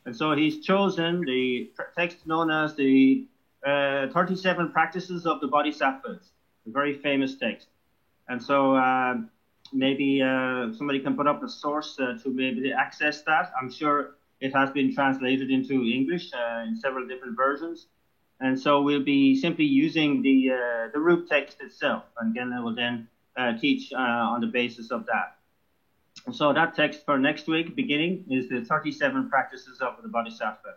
And so he's chosen the text known as the 37 Practices of the Bodhisattvas, a very famous text. And so maybe somebody can put up a source to maybe access that. I'm sure it has been translated into English in several different versions. And so we'll be simply using the root text itself. And again, I will then teach on the basis of that. And so that text for next week, beginning, is the 37 Practices of the Bodhisattva.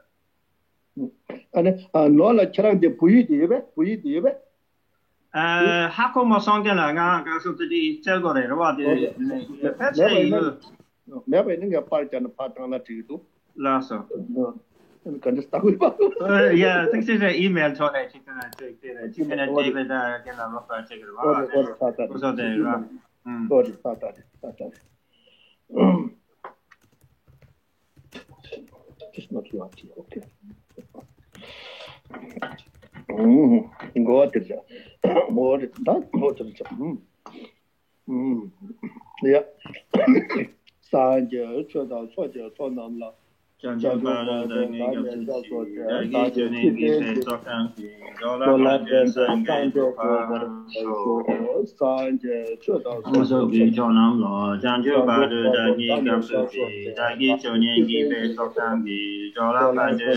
Hako mo songdena nga sutdi telgore rawa de patse never ninga parjan patana tidu laso kan just tagu ba yeah I think there's an email to that chicken David can rough check it out so there just not you okay go to the more that go to the yeah Sanje choda choja tonamla Janjo bara da ni ga gi fe tokan dola sange Sanje choda so gi jonam lo janjo bara da ni ga da gi joni gi fe tokan gi dola sange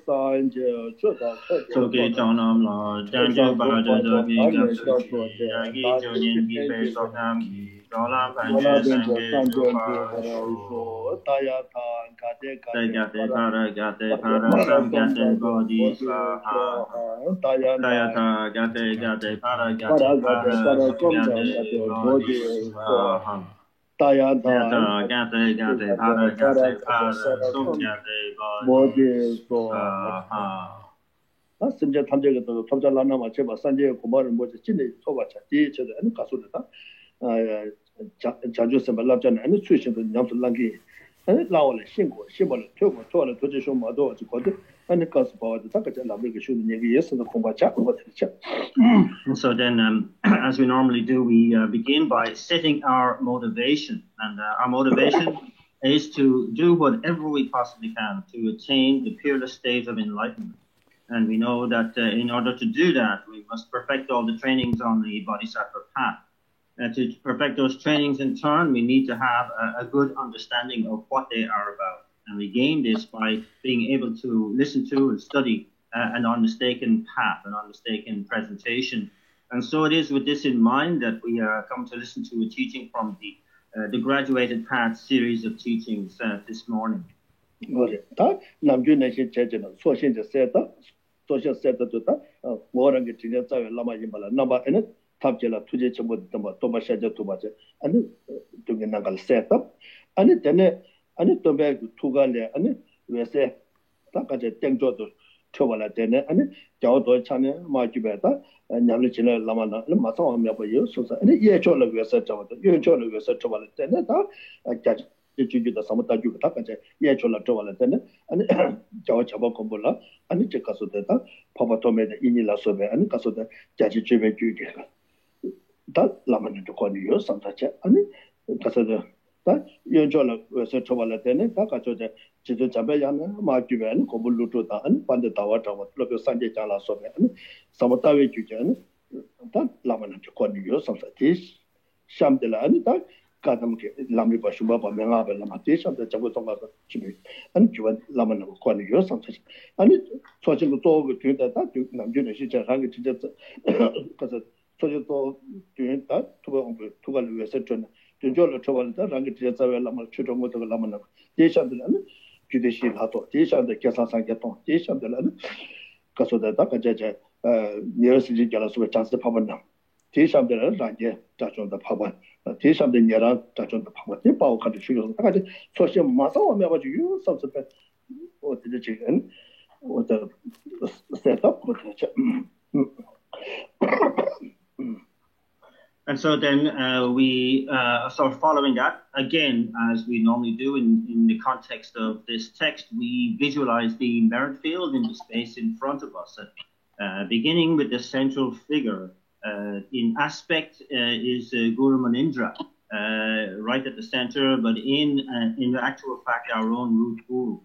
Sanje choda so gi jonam lo janjo bara da ni ga da gi joni gi fe tokan gi dola sange Tayata gate para samgate bodhi swaha Tayata gate para samgate bodhi swaha Tayata gate para samgate bodhi swaha 심지어 탐정에도 탐정라나 맞춰봐 산재 고마를 뭐지 진짜 토바차 뒤에서도 아니 가수다 자주 선발랍잖아 아니 수신도 냠도 랑기 아니 라올에 신고 신발을 펴고 토를 도지쇼 마도 지거든 아니 가수 봐도 딱까지 라브게 쇼는 얘기 예스도 공부하자 그거들이죠. So then as we normally do we begin by setting our motivation and our motivation is to do whatever we possibly can to attain the peerless state of enlightenment. And we know that in order to do that, we must perfect all the trainings on the Bodhisattva path. To perfect those trainings in turn, we need to have a good understanding of what they are about. And we gain this by being able to listen to and study an unmistaken path, an unmistaken presentation. And so it is with this in mind that we come to listen to a teaching from the Graduated Path series of teachings this morning. 다 남주내시 제제는 소신제 세다 소신 세다도다 뭐라는 게 진짜 자외 라마 임발라 나바에는 탑제라 투제 전부터 뭐 도마샤제 도마제 아니 동에 나갈 세다 아니 되네 아니 또배 투갈래 아니 왜세 딱까지 땡줘도 쳐발라 되네 아니 저도 참에 마주배다 냠을 지나 라마나 마상 하면 봐요 소사 아니 예초를 위해서 저도 예초를 위해서 쳐발라 되네 다 주주도 사무다주가 다까지 예초를 쳐발라 되네 아니 저 잡아 공부라 아니 제 가서다 파바토메데 이니라서베 아니 가서다 자지 주베 주게 다 라마는 거니요 상타체 아니 가서다 다 예초를 위해서 쳐발라 되네 다 가서다 지도 잡아야는 마주베는 공부루도다 아니 반대 다와다와 그렇게 산제 잘라서베 아니 사무다웨 주제는 다 라마는 거니요 상타체 샴들라 아니 다 가담게 라미 바슈바 바메가베 라마테샤데 자고통가 치비 아니 주원 라마는 거니요 상타체 아니 소진도 또 되다 남주는 시작 하게 진짜 그래서 소진도 되다 투발을 위해서 전 전절로 처벌다 랑게 진짜 라마 추종 것도 라마는 대샤들은 주대시 하도 대샤들 계산상게 또 대샤들은 가서다 가자자 니어스지 잘라서 찬스 파번나 대샤들은 랑게 자존다 파번 대샤들 니라 자존다 파번 대바오 카드 쉬고 가지 소시 마사와 메바주 सबसे 어떻게 지금 어떤 셋업 그렇죠. And so then we so following that, again, as we normally do in the context of this text, we visualize the merit field in the space in front of us, beginning with the central figure. In aspect is Guru Manindra, right at the center, but in actual fact, our own root guru.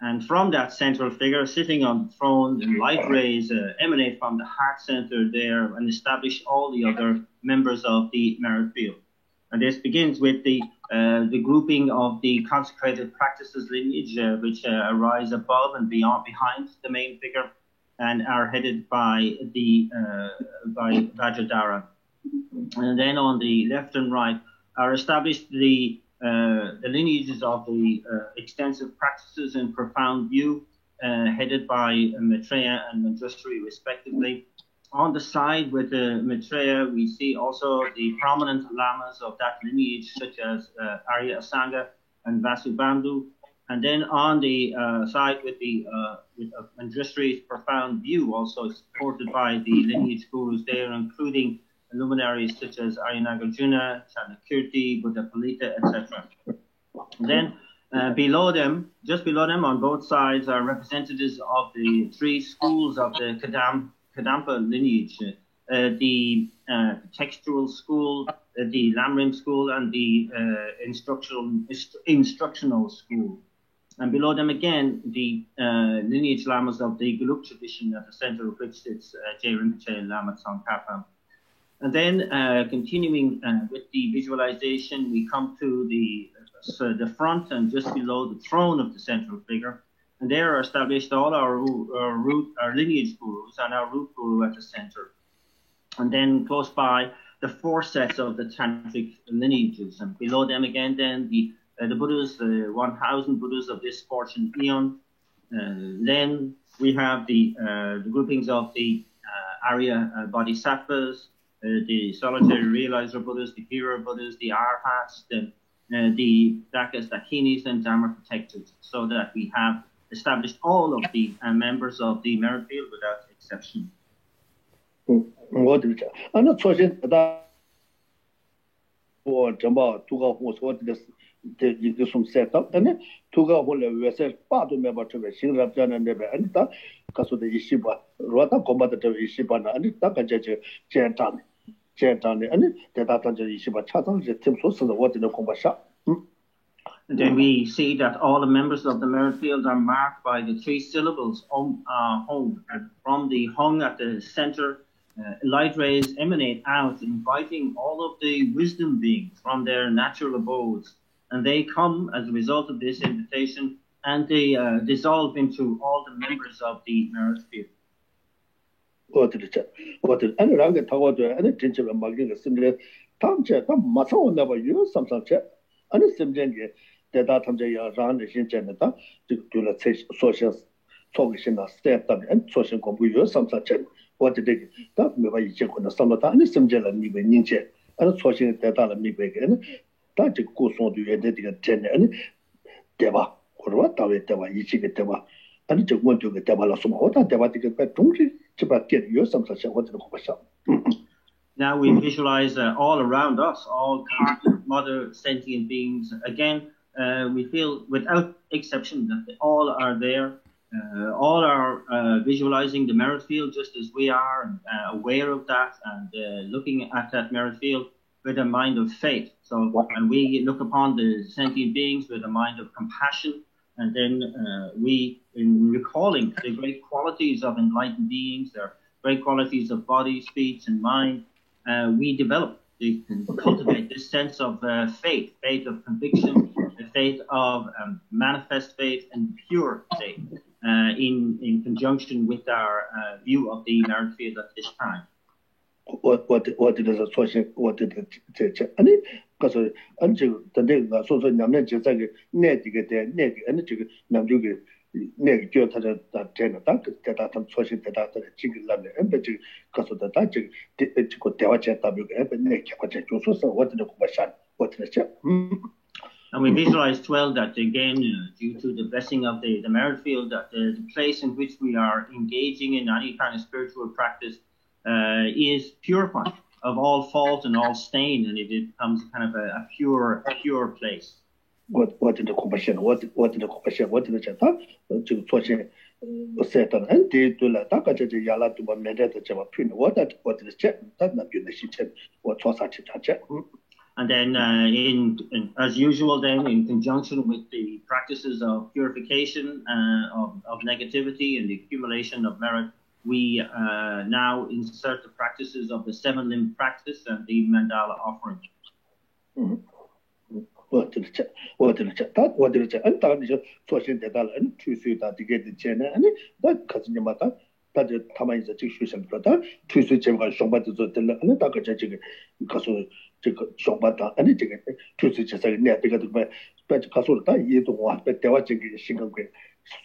And from that central figure, sitting on the throne, the light rays emanate from the heart center there and establish all the other members of the merit field. And this begins with the grouping of the consecrated practices lineage, which arise above and behind the main figure, and are headed by by Vajradhara. And then on the left and right are established the lineages of the extensive practices in profound view, headed by Maitreya and Manjushri respectively. On the side with Maitreya, we see also the prominent lamas of that lineage, such as Arya Asanga and Vasubandhu. And then on the side with Manjushri's profound view, also supported by the lineage gurus there, including luminaries such as Arya-Nagarjuna, Chandrakirti, Buddhapalita, etc. Then below them, just below them on both sides, are representatives of the three schools of the Kadampa lineage, the textual school, the Lamrim school, and the instructional school. And below them again, the lineage lamas of the Gelug tradition, at the center of which sits J. Rinpoche Lama Tsongkhapa. And then continuing with the visualization, we come to the front and just below the throne of the central figure. And there are established all our lineage gurus and our root guru at the center. And then close by, the four sets of the tantric lineages. And below them again, then the Buddhas, the 1,000 Buddhas of this fortune eon. Then we have the groupings of the Arya Bodhisattvas, the solitary realizer Buddhas, the hero Buddhas, the Arhats, the Dakas, Dakinis, and Dharma protectors, so that we have established all of the members of the merit field without exception. The some set up and Tuga Hole West part of member to the Shingrab Jan and Nebe and that because of the Ishiba, Rota combated Ishibana and Taka Chantan, and the Tata Ishiba Chatan, the Tim Sosa, the water in the Kombasha. And then we see that all the members of the merit field are marked by the three syllables hung, and from the hung at the center. Light rays emanate out, inviting all of the wisdom beings from their natural abodes. And they come as a result of this invitation, and they dissolve into all the members of the merit field. What and Ranga Tawato and the Tincher and Maging similar Tamcha, Maso never use some such and a Simjanga, the Datamja Ran is in Janata to let's say social solution step and social computer, some such. What did they that maybe you check on the Samata and some jelly ninja and social data me begin. That goes on to edit 10 and Deva or what are Deva, Ichigiteva, and you want to get Deva Sumota, Deva to get back to get you some such a what in the Now we visualize all around us, all mother sentient beings. Again, we feel without exception that they all are there. All are visualizing the merit field just as we are, aware of that and looking at that merit field with a mind of faith. So, and we look upon the sentient beings with a mind of compassion, and then we, in recalling the great qualities of enlightened beings, their great qualities of body, speech, and mind, we cultivate this sense of faith of conviction, the faith of manifest faith and pure faith, in conjunction with our view of the merit field at this time. What it is a social, what did it and it because until the day so Namne Jazag, Ned, you get there, Ned, and you Namdugi, Ned, you that 10 attack, that I'm social that chicken land, and because of the touch, it could tell what in the question, what in the chat. And we visualize 12 that again, due to the blessing of the merit field, that the place in which we are engaging in any kind of spiritual practice is purified of all fault and all stain, and it becomes kind of a pure place. What in the compassion? What in the compassion? What in the chat? To Toshi Satan and did to La Taka Yala to Medeta Java Pin. What in the chat? That's not good. What was such a chat? And then, as usual, then in conjunction with the practices of purification of negativity and the accumulation of merit, we now insert the practices of the seven limb practice and the mandala offering. 다들 타마이자 직수생보다 투수 제가 쇼바도 들라 아니 다가자 지금 가서 저 쇼바다 아니 지금 투수 제사가 내가 그 배치 가서다 이동와 배대와 지금 신경계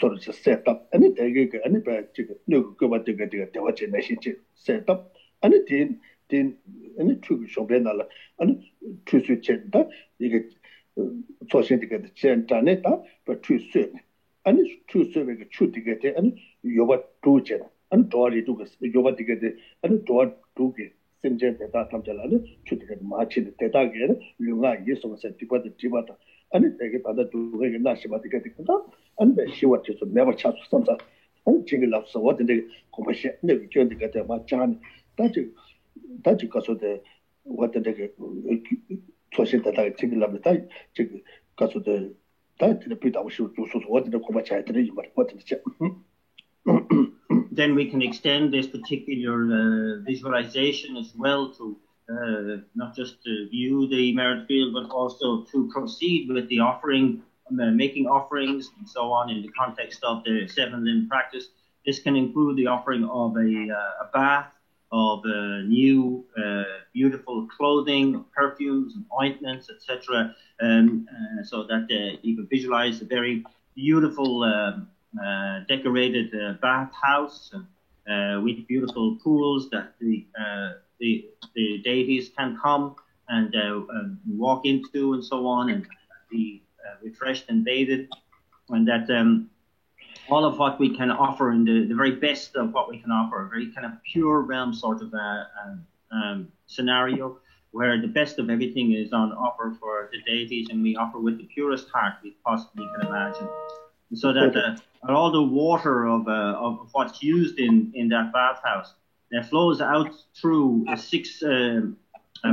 서로 셋업 아니 되게 아니 배 지금 누구 그 되게 대화 제내시지 셋업 아니 딘 아니 투수 쇼배나라 아니 투수 제다 이게 소신되게 제한다네다 투수 아니 투수에게 추디게 돼 아니 요바 두제 and Dory took us, Yoba together, and Dor took it, Sinjan, the Tamjalana, should get march in the Teta again, Lunga, yes, or said Tibata, Tibata, and they get other to Nashima to get it up, and she was just never chat something. And Jingle loves so what in the commercial, never turned to get a machan. That you because of the what the social that I think love the time, because of the that the pit I should do so what in the commercial, but what in the chat. Then we can extend this particular visualization as well to not just to view the merit field, but also to proceed with the offering, making offerings and so on in the context of the seven limb practice. This can include the offering of a bath, of new beautiful clothing, perfumes, and ointments, etc., so that you can visualize a very beautiful decorated bathhouse with beautiful pools that the deities can come and walk into and so on and be refreshed and bathed, and that all of what we can offer in the very best of what we can offer, a very kind of pure realm sort of scenario where the best of everything is on offer for the deities, and we offer with the purest heart we possibly can imagine. So that all the water of what's used in that bathhouse flows out through 6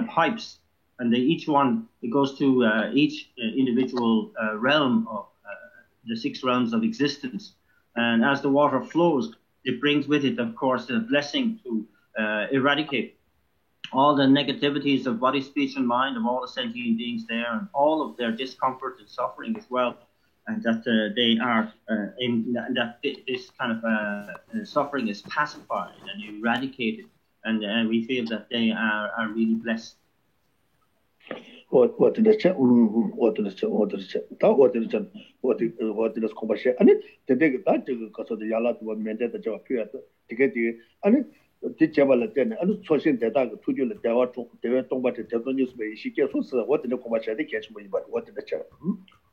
pipes, and each one it goes to each individual realm of the 6 realms of existence. And as the water flows, it brings with it, of course, a blessing to eradicate all the negativities of body, speech, and mind of all the sentient beings there, and all of their discomfort and suffering as well. And that they are that this kind of suffering is pacified and eradicated, and we feel that they are really blessed. What did the chat? What did the chat? What did the chat? What did the chat? What did the commercial? And the day that because of the Yala to amend the job here to get the and the Jabal then and social data to you the Dawa to the Tomba to news by she gets what in the commercial they catch me, but what did the chat?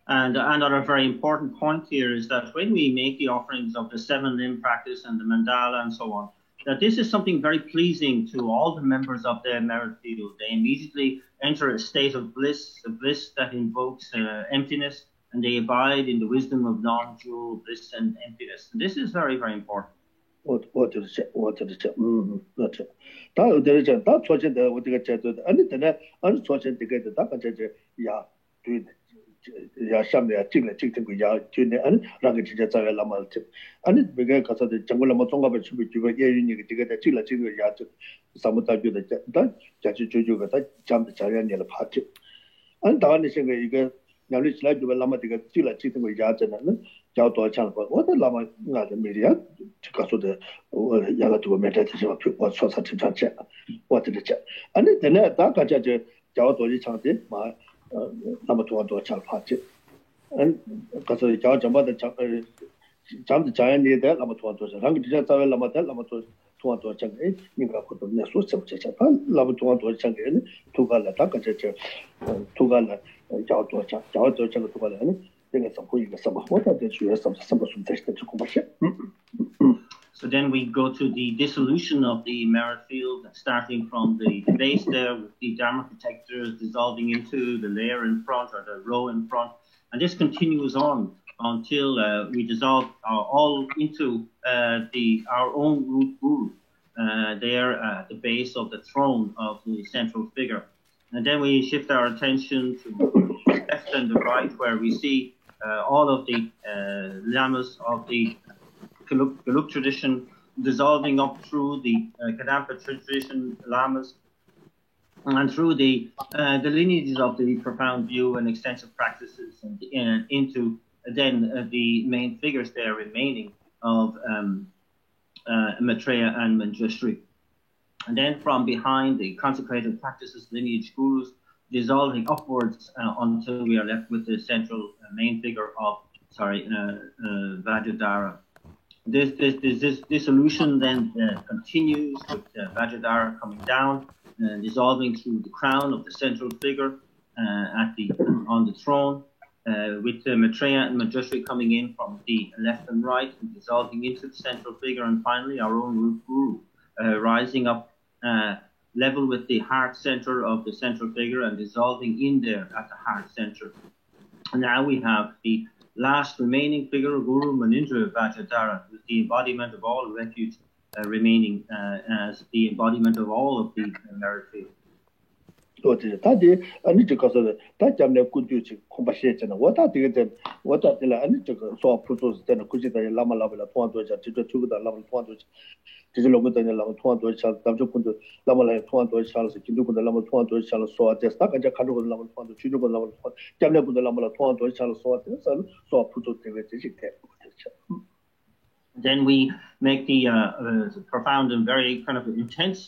And another very important point here is that when we make the offerings of the 7 limb practice and the mandala and so on, that this is something very pleasing to all the members of the merit field. They immediately enter a state of bliss, a bliss that invokes emptiness, and they abide in the wisdom of non-dual bliss and emptiness. And this is very, very important. What is it? That's it. That's what the chat and then I'm swatching to get the Daka, yeah, do ya shamne ya ching ku ya chune an rang ji ja za la mal chip an be ga ka sa de jang la ma tong ga ba chu bi ju ga ye yin ni ge de ching ya chu sa mu ta ju de da ja chu ju ga da jam de ja ya ni la pa chu an da ni shen ge yi ge nya li chi la ju ba la ma de ga ching ku ya zhen na jiao duo chang ba wo de la ma nga de me ya ka so de ya la tu me de ji ma pu wo so sa chi cha che wo de de che an de ne da ka ja je jiao duo ji chang de ma number 2 to chal phache and kaso ja jamba de jam de jayan ni de number 2 to rang de ja ta la ma de number 2 to chang e ni ga ko to ne so se che cha pa number 2 to chang e tu ga la ta ka che tu ga la ja to chang tu ga la ne de ga sa ko yi ga sa ba wa ta de chu ya sa su de che ko ba she. So then we go to the dissolution of the merit field, starting from the base there with the Dharma protectors dissolving into the layer in front or the row in front. And this continues on until we dissolve all into our own root guru there at the base of the throne of the central figure. And then we shift our attention to the left and the right, where we see all of the lamas of the Geluk tradition dissolving up through the Kadampa tradition lamas and through the lineages of the profound view and extensive practices, and into then the main figures there remaining of Maitreya and Manjushri. And then from behind the consecrated practices, lineage gurus, dissolving upwards until we are left with the central main figure of, Vajradhara. This dissolution then continues with Vajradhara coming down, dissolving through the crown of the central figure on the throne, with Maitreya and Manjushri coming in from the left and right and dissolving into the central figure, and finally our own root guru rising up level with the heart center of the central figure and dissolving in there at the heart center. And now we have the last remaining figure, Guru Munindra Vajradhara, with the embodiment of all refuge remaining as the embodiment of all of the merit field. 다디 아니 저거서 다 잡내 꾸주지 콤바시에잖아. 왔다 되게 왔다 되라 아니 저거 소 프로토스 때는 꾸지다 라마라벨라 통화도자 지도 주고다 라마 통화도자 지질로고다 라마 통화도자 담적군도 라마라 통화도자서 긴도군도 라마 통화도자서 소아데스다 가자 가르고 라마 통화도 주주고 라마 잡내군도 라마라 통화도자서 소아데서 소 프로토스 때문에 지식해. Then we make the profound and very kind of intense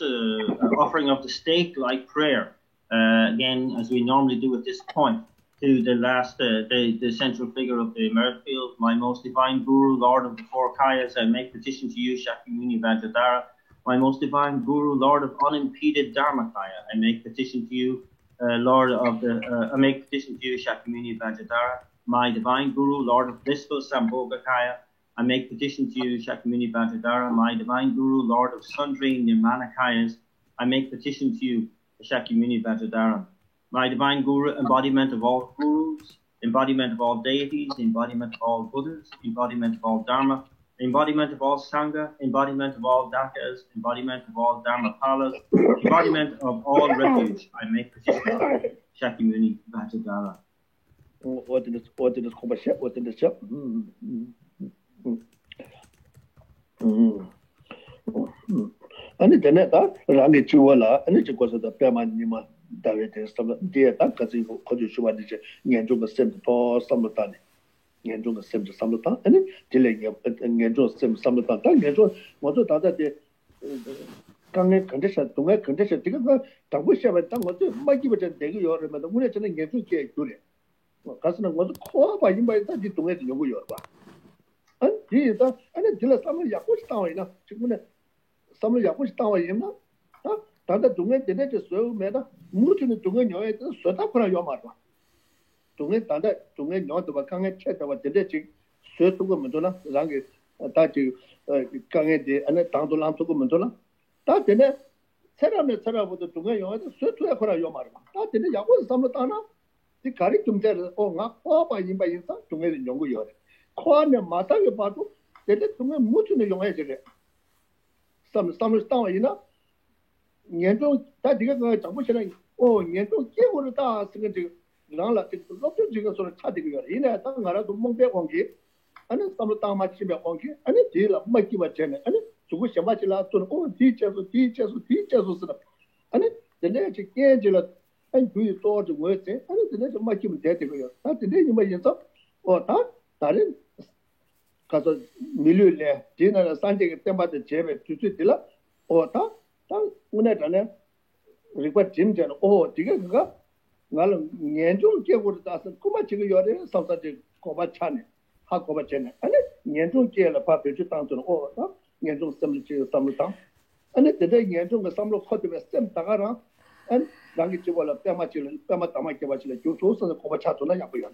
offering of the stake-like prayer. Again, as we normally do at this point, to the last, the central figure of the merit field, my most divine Guru, Lord of the four Kayas, I make petition to you, Shakyamuni Vajradhara. My most divine Guru, Lord of unimpeded Dharmakaya, I make petition to you, I make petition to you, Shakyamuni Vajradhara. My divine Guru, Lord of blissful Sambhogakaya, I make petition to you, Shakyamuni Vajradhara. My divine Guru, Lord of sundry Nirmanakayas, I make petition to you, Shakyamuni Vajradhara. My divine Guru, embodiment of all gurus, embodiment of all deities, embodiment of all Buddhas, embodiment of all Dharma, embodiment of all Sangha, embodiment of all Dakas, embodiment of all Dharmapalas, embodiment of all refuge, I make petition to you, Shakyamuni Vajradhara. What in this commercial? What in the shop? 아니 되네다 라니 주월라 아니 저거서도 빼만니만 다베데 섬 디에다 가지고 거주 주와디제 년종의 셈도 섬도다니 년종의 셈도 섬도다 아니 딜레게 년종 셈 섬도다 다 년종 모두 다다데 강에 컨디션 동에 컨디션 되게 당고 시험에 딱 모두 막기부터 되게 요르면 우리 저는 년종께 그래 가서는 모두 코아바 임바이다 디 동에 연구 요르바 아니 디에다 아니 딜레 섬을 약고 싶다와이나 지금은 섬을 약고 싶다와이나 다다 동에 되네 저 매다 무튼의 동에 녀에 쏟아 버려 요마도 동에 다다 동에 녀도 박강에 채다와 되게 지 쇠두고 문도나 랑게 다지 강에데 안에 당도 람두고 문도나 다 되네 사람의 사람보다 동에 녀에도 쇠두야 버려 요마도 다 되네 약고 섬을 따나 이 가리 좀 되는 나 코아바 임바 인사 동에 연구 요래 코아네 마다게 봐도 되게 동에 무튼의 용해 저래 섬을 따와이나 년종 다 네가 그 정부처럼 년종 계획을 다 쓰는 저 나라 그 로또 지가 소리 차대기가 이내 땅 나라도 몽배 왕기 아니 삼로 땅 맞히면 왕기 아니 뒤라 맞기 맞잖아 아니 주고 셔마치라 또 뒤쳐서 쓰다 아니 내가 지 깨질라 아니 뒤에 또 뭐지 아니 내가 좀 맞기면 되고요 다 근데 이마 인서 다 다른 가서 밀려래 지나라 산지게 때마다 제배 주주들라 다 오늘 전에 리퍼 짐전 되게 그가 나는 년종 계획으로 따서 꼬마 지금 요래 삼사지 꼬마 차네 하 꼬마 차네 아니 년종 계획을 파표주 당전 다 년종 셈지 삼루당 아니 대대 년종 그 삼루 코드에 셈 다가라 안 당기 집어라 때마치를 때마 담아게 바치를 조조서 꼬마 차도나 약보요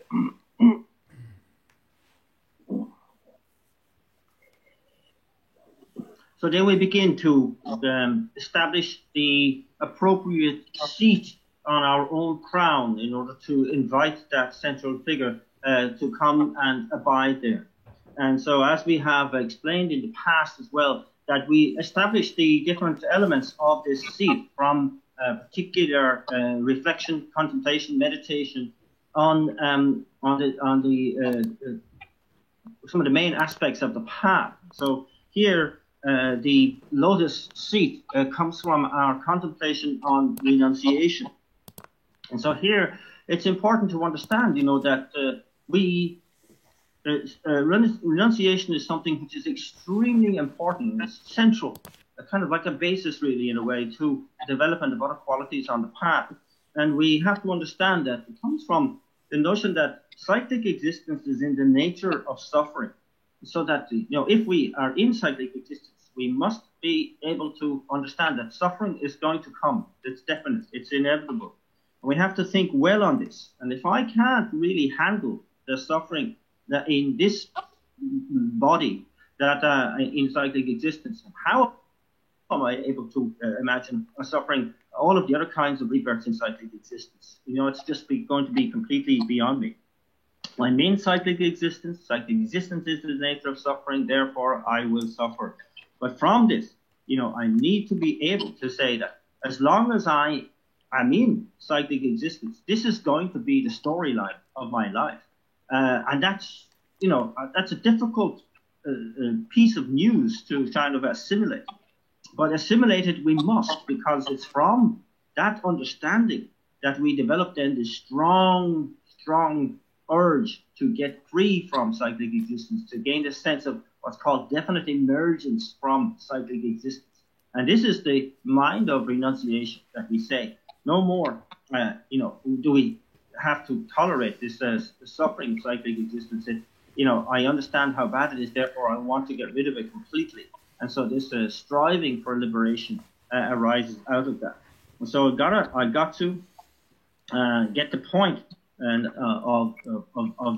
So then we begin to establish the appropriate seat on our own crown in order to invite that central figure to come and abide there. And so as we have explained in the past as well, that we establish the different elements of this seat from particular reflection, contemplation, meditation on some of the main aspects of the path. So here, the lotus seat comes from our contemplation on renunciation. And so here, it's important to understand, that renunciation is something which is extremely important. It's central, kind of like a basis, really, in a way, to development of other qualities on the path. And we have to understand that it comes from the notion that cyclic existence is in the nature of suffering. So that, if we are in cyclic existence, we must be able to understand that suffering is going to come. It's definite. It's inevitable. And we have to think well on this. And if I can't really handle the suffering that in this body, that in cyclic existence, how am I able to imagine suffering all of the other kinds of rebirths in cyclic existence? It's just going to be completely beyond me. I'm in cyclic existence. Cyclic existence is the nature of suffering, therefore I will suffer. But from this, I need to be able to say that as long as I am in cyclic existence, this is going to be the storyline of my life. And that's a difficult piece of news to kind of assimilate. But assimilate it we must, because it's from that understanding that we develop then this strong urge to get free from cyclic existence, to gain a sense of what's called definite emergence from cyclic existence. And this is the mind of renunciation, that we say, no more, do we have to tolerate this suffering of cyclic existence. I understand how bad it is, therefore I want to get rid of it completely. And so this striving for liberation arises out of that. And so I got to get the point of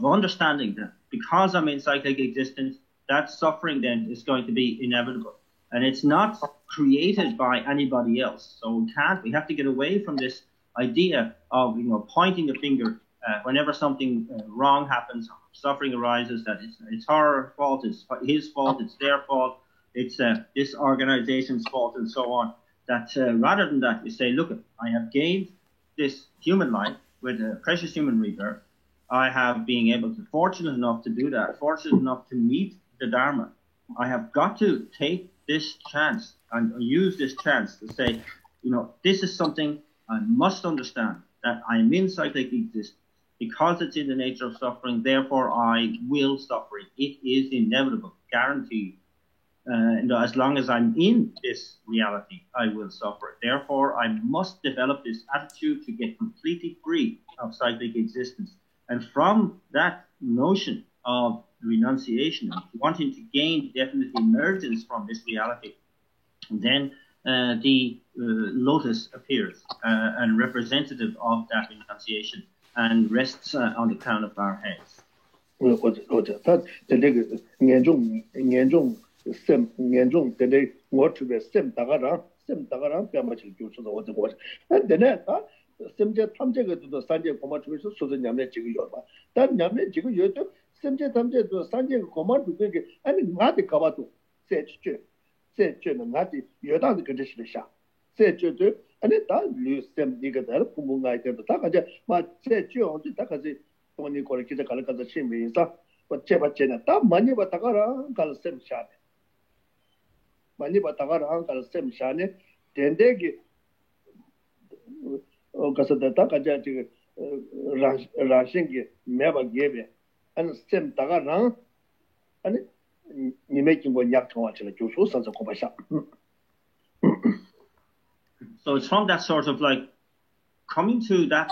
understanding that because I'm in cyclic existence, that suffering then is going to be inevitable. And it's not created by anybody else. So we have to get away from this idea of, pointing the finger whenever something wrong happens, suffering arises, that it's our fault, it's his fault, it's their fault, it's this organization's fault, and so on. That rather than that, we say, look, I have gained this human life with a precious human rebirth. I have been fortunate enough to do that, fortunate enough to meet the Dharma. I have got to take this chance and use this chance to say, this is something I must understand, that I am in cyclic existence. Because it's in the nature of suffering, therefore I will suffer it. It is inevitable, guaranteed. As long as I'm in this reality, I will suffer it. Therefore, I must develop this attitude to get completely free of cyclic existence. And from that notion of renunciation, of wanting to gain definite emergence from this reality, then the lotus appears, and representative of that renunciation, and rests on the crown of our heads. 아니 다 뉴스템 니가들 부모가이들 다 가자 맞제죠 다 가지 돈이 거기 기자 갈까서 심의사 어째받제나 다 많이 받다가라 갈셈 샤네 많이 받다가라 갈셈 샤네 된대기 가서 다 가자 지금 라신기 매바 게베 안 셈 다가라 아니 니메기 뭐 약통하지는 조소선서 고바샤 So it's from that sort of like coming to that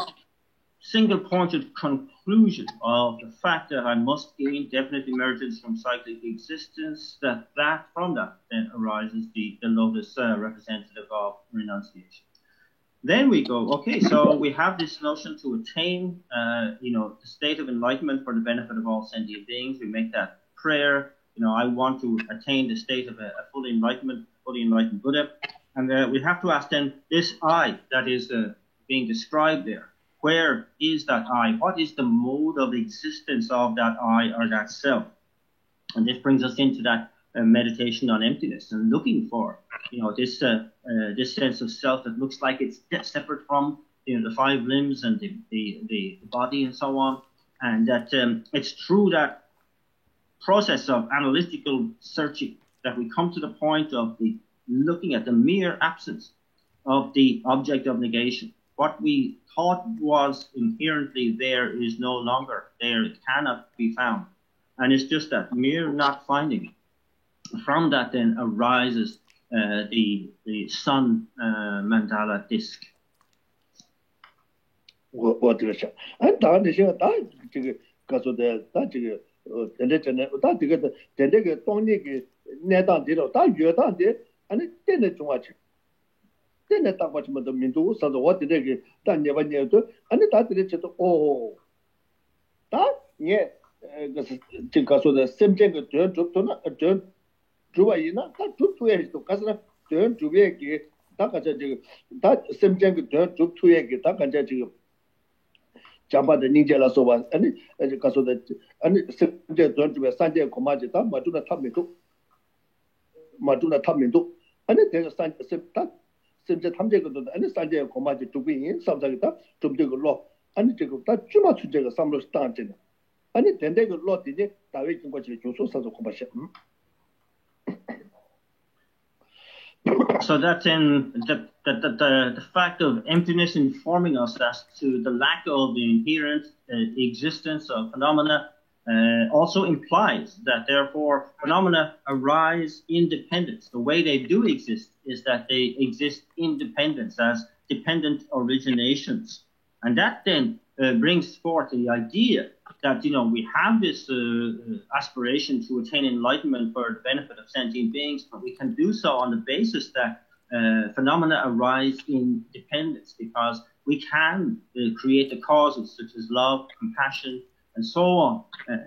single-pointed conclusion of the fact that I must gain definite emergence from cyclic existence, that from that then arises the lotus representative of renunciation. Then we go, okay, so we have this notion to attain, the state of enlightenment for the benefit of all sentient beings. We make that prayer. I want to attain the state of a fully enlightened Buddha. And we have to ask then, this I that is being described there, where is that I? What is the mode of existence of that I or that self? And this brings us into that meditation on emptiness and looking for, this this sense of self that looks like it's separate from, the five limbs and the body and so on, and that it's through that process of analytical searching that we come to the point of looking at the mere absence of the object of negation. What we thought was inherently there is no longer there. It cannot be found. And it's just that mere not finding. From that then arises the sun mandala disc. Then talk about the Mindu, so the what did they done never near to, and that did it. Oh, that, yeah, because of the same thing, turn to Juaina, that took 2 years to Casana, turn to be a that same thing, turn to 2 years, that can judge you. Jump at the Ninja so was, and because of the and turn to a Sunday Comagita, Maduna Tamindu, and there's a Sunday that. Simple 탐제거든. 아니 산제 고마지 두빈 삼자기다 좀 되고 로 아니 지금 다 주마 주제가 삼로 스타한테는 아니 된대고 로 되지 다외 좀 거지 조소사서 고마시. So that in the fact of emptiness informing us as to the lack of the inherent existence of phenomena also implies that therefore phenomena arise independent. The way they do exist is that they exist independent as dependent originations. And that then brings forth the idea that, we have this aspiration to attain enlightenment for the benefit of sentient beings, but we can do so on the basis that phenomena arise in dependence, because we can create the causes such as love, compassion, and so on,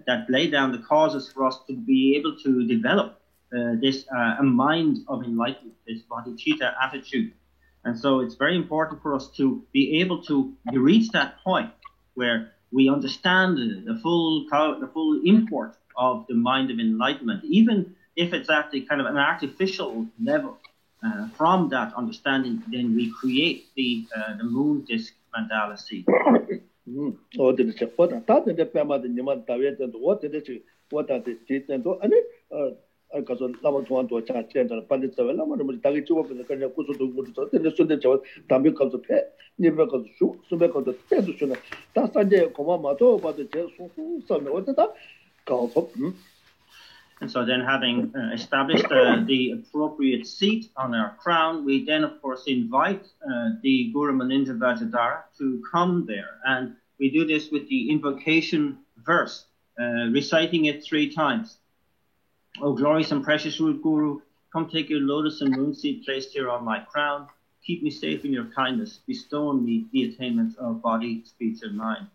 that lay down the causes for us to be able to develop this a mind of enlightenment, this bodhicitta attitude. And so it's very important for us to be able to reach that point where we understand the full import of the mind of enlightenment, even if it's at the kind of an artificial level. From that understanding, then we create the moon disc mandala seed. Oh, did it what the Pama the Niman Tawet and what did it what are the teeth and because Lama to want to chat and Pandit Savala, Tagitu of the Kanya Kusu to the student of Tamik of the pet, never got shoe, so because the Pesuna. That's Sunday, Komamato, but the Jess, son, what did that call? And so then having established the appropriate seat on our crown, we then, of course, invite the Guru Maninja Vajradhara to come there. And we do this with the invocation verse, reciting it 3 times. O glorious and precious root Guru, come take your lotus and moon seed placed here on my crown. Keep me safe in your kindness. Bestow on me the attainment of body, speech, and mind.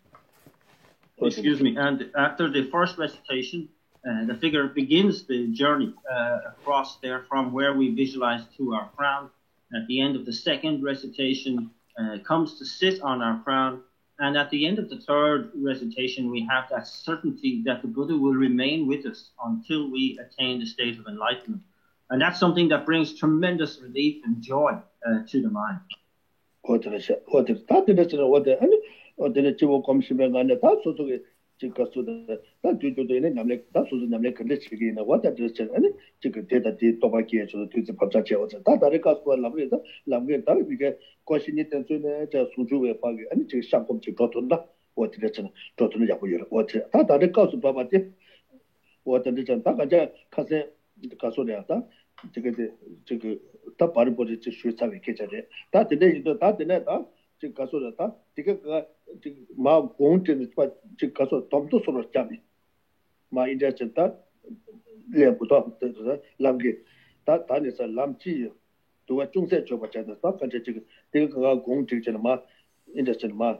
Excuse me. And after the first recitation, the figure begins the journey across there from where we visualize to our crown. At the end of the second recitation, comes to sit on our crown. And at the end of the third recitation, we have that certainty that the Buddha will remain with us until we attain the state of enlightenment. And that's something that brings tremendous relief and joy to the mind. Because that do the Namlek, that's the Namlek in what that is, and chicken data did Tobaki to the Pachacha was that records for Lamreta, Lamreta, we get question it and to Suju Pagi, and it's Shakum to Totunda, what it is, Totunda, what that records of Babati, what the legend Takaja, Kase, the Casoliata, to get the top body to shoot some kitchen. That the day, that the net. Casolata, take Ma won't in the Caso Tomto Solo Jami. My indigestion that Leoputo Lamgi. That is a lamchi to a chung set of a stuff and take a gong teacher ma, indigestion ma,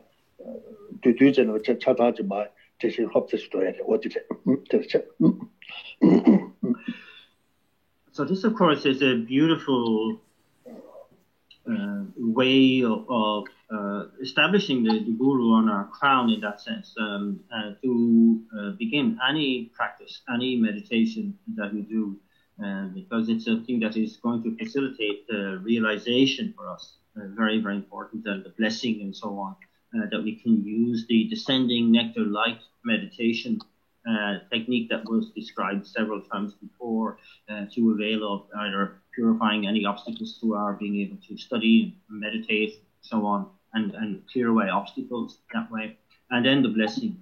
to do general chat ma, taking hop the story. What is it? So, this, of course, is a beautiful way of establishing the Guru on our crown in that sense, to begin any practice, any meditation that we do. because it's a thing that is going to facilitate realization for us. Very, very important, the blessing and so on, that we can use the descending nectar light meditation technique that was described several times before to avail of either purifying any obstacles to our being able to study, meditate, so on, and clear away obstacles that way. And then the blessing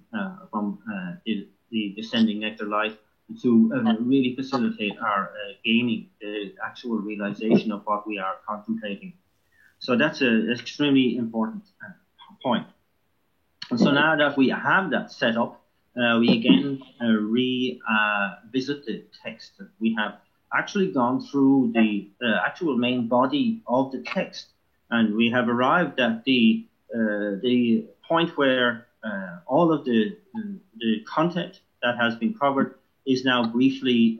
from the descending nectar light to really facilitate our gaining the actual realization of what we are contemplating. So that's an extremely important point. And so now that we have that set up, we again revisit the text. We have actually gone through the actual main body of the text, and we have arrived at the point where all of the content that has been covered is now briefly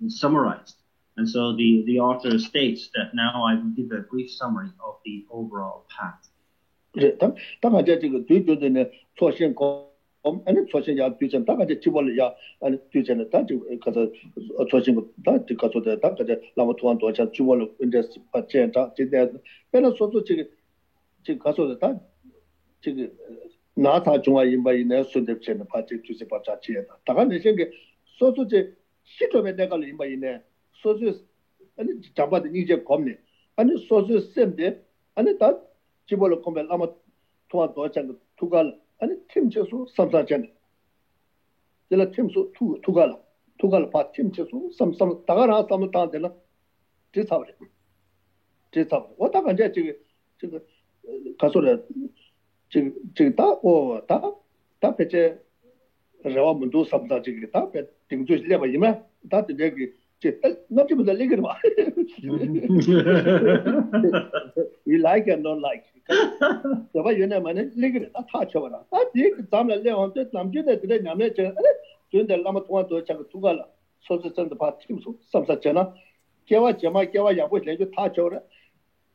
summarized. And so the author states that now I will give a brief summary of the overall path. 아니 초신야 뒤전 다가지 집을야 아니 뒤전에 다지 가서 초신 다지 가서다 다가지 라마 투안 도차 집을 이제 받제다 제대 배는 소소 지금 가서다 다 지금 나타 중앙 인바이네 손대체는 받제 주세 받자치에다 다가 내생게 소소제 시점에 내가 인바이네 소소 아니 잡아도 이제 겁네 아니 소소 셈데 아니 다 집을 komen 라마 투안 도차 투갈 아니 팀체수 삼사전 제가 팀수 투갈 파 팀체수 삼삼 다가나 삼다한테는 제사버려 왔다가 이제 지금 가서래 지금 다 배제 레와 문도 삼다 지금 다 등주 레바 이마 다 되게 제 너지부터 얘기를 봐 we like and don't like 저봐 연애만은 얘기를 다 쳐봐라 아뒤 잠을 내한테 남주대 그래 냐면 저 준들 라마 통화도 자꾸 두갈 소소선도 봐 팀수 삼사잖아 개와 제마 개와 야고 내주 다 쳐라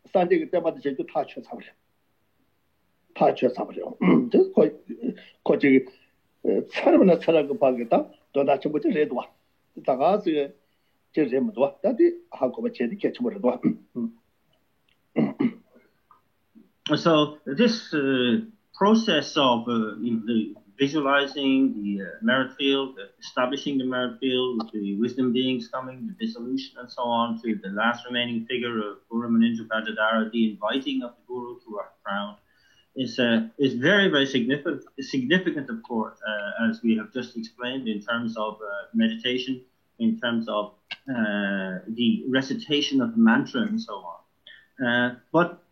산지 때마다 제주 다 쳐사버려 저 거기 사람이나 사람을 봐겠다 또 다시 뭐지 레도 와 다가서 So this process of the visualizing the merit field, establishing the merit field, the wisdom beings coming, the dissolution and so on, to the last remaining figure of Guru Munindraja Bhattacharya, the inviting of the Guru to our crown, is very, very significant of course, as we have just explained in terms of meditation, in terms of the recitation of the mantra and so on. But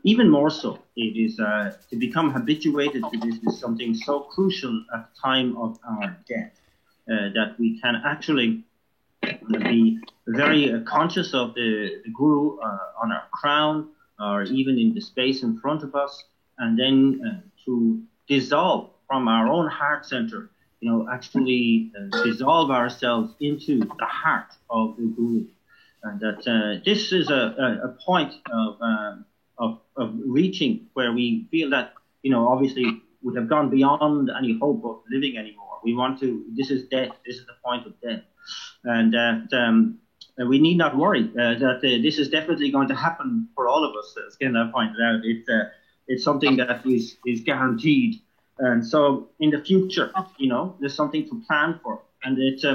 even more so, it is to become habituated to this is something so crucial at the time of our death, that we can actually be very conscious of the Guru on our crown, or even in the space in front of us, and then to dissolve from our own heart center, actually dissolve ourselves into the heart of the Guru. And that this is a point of reaching where we feel that, obviously would have gone beyond any hope of living anymore. We want to, this is death, this is the point of death. And that we need not worry that this is definitely going to happen for all of us, as Ken pointed out. It's something that is guaranteed. And so in the future, there's something to plan for. And it's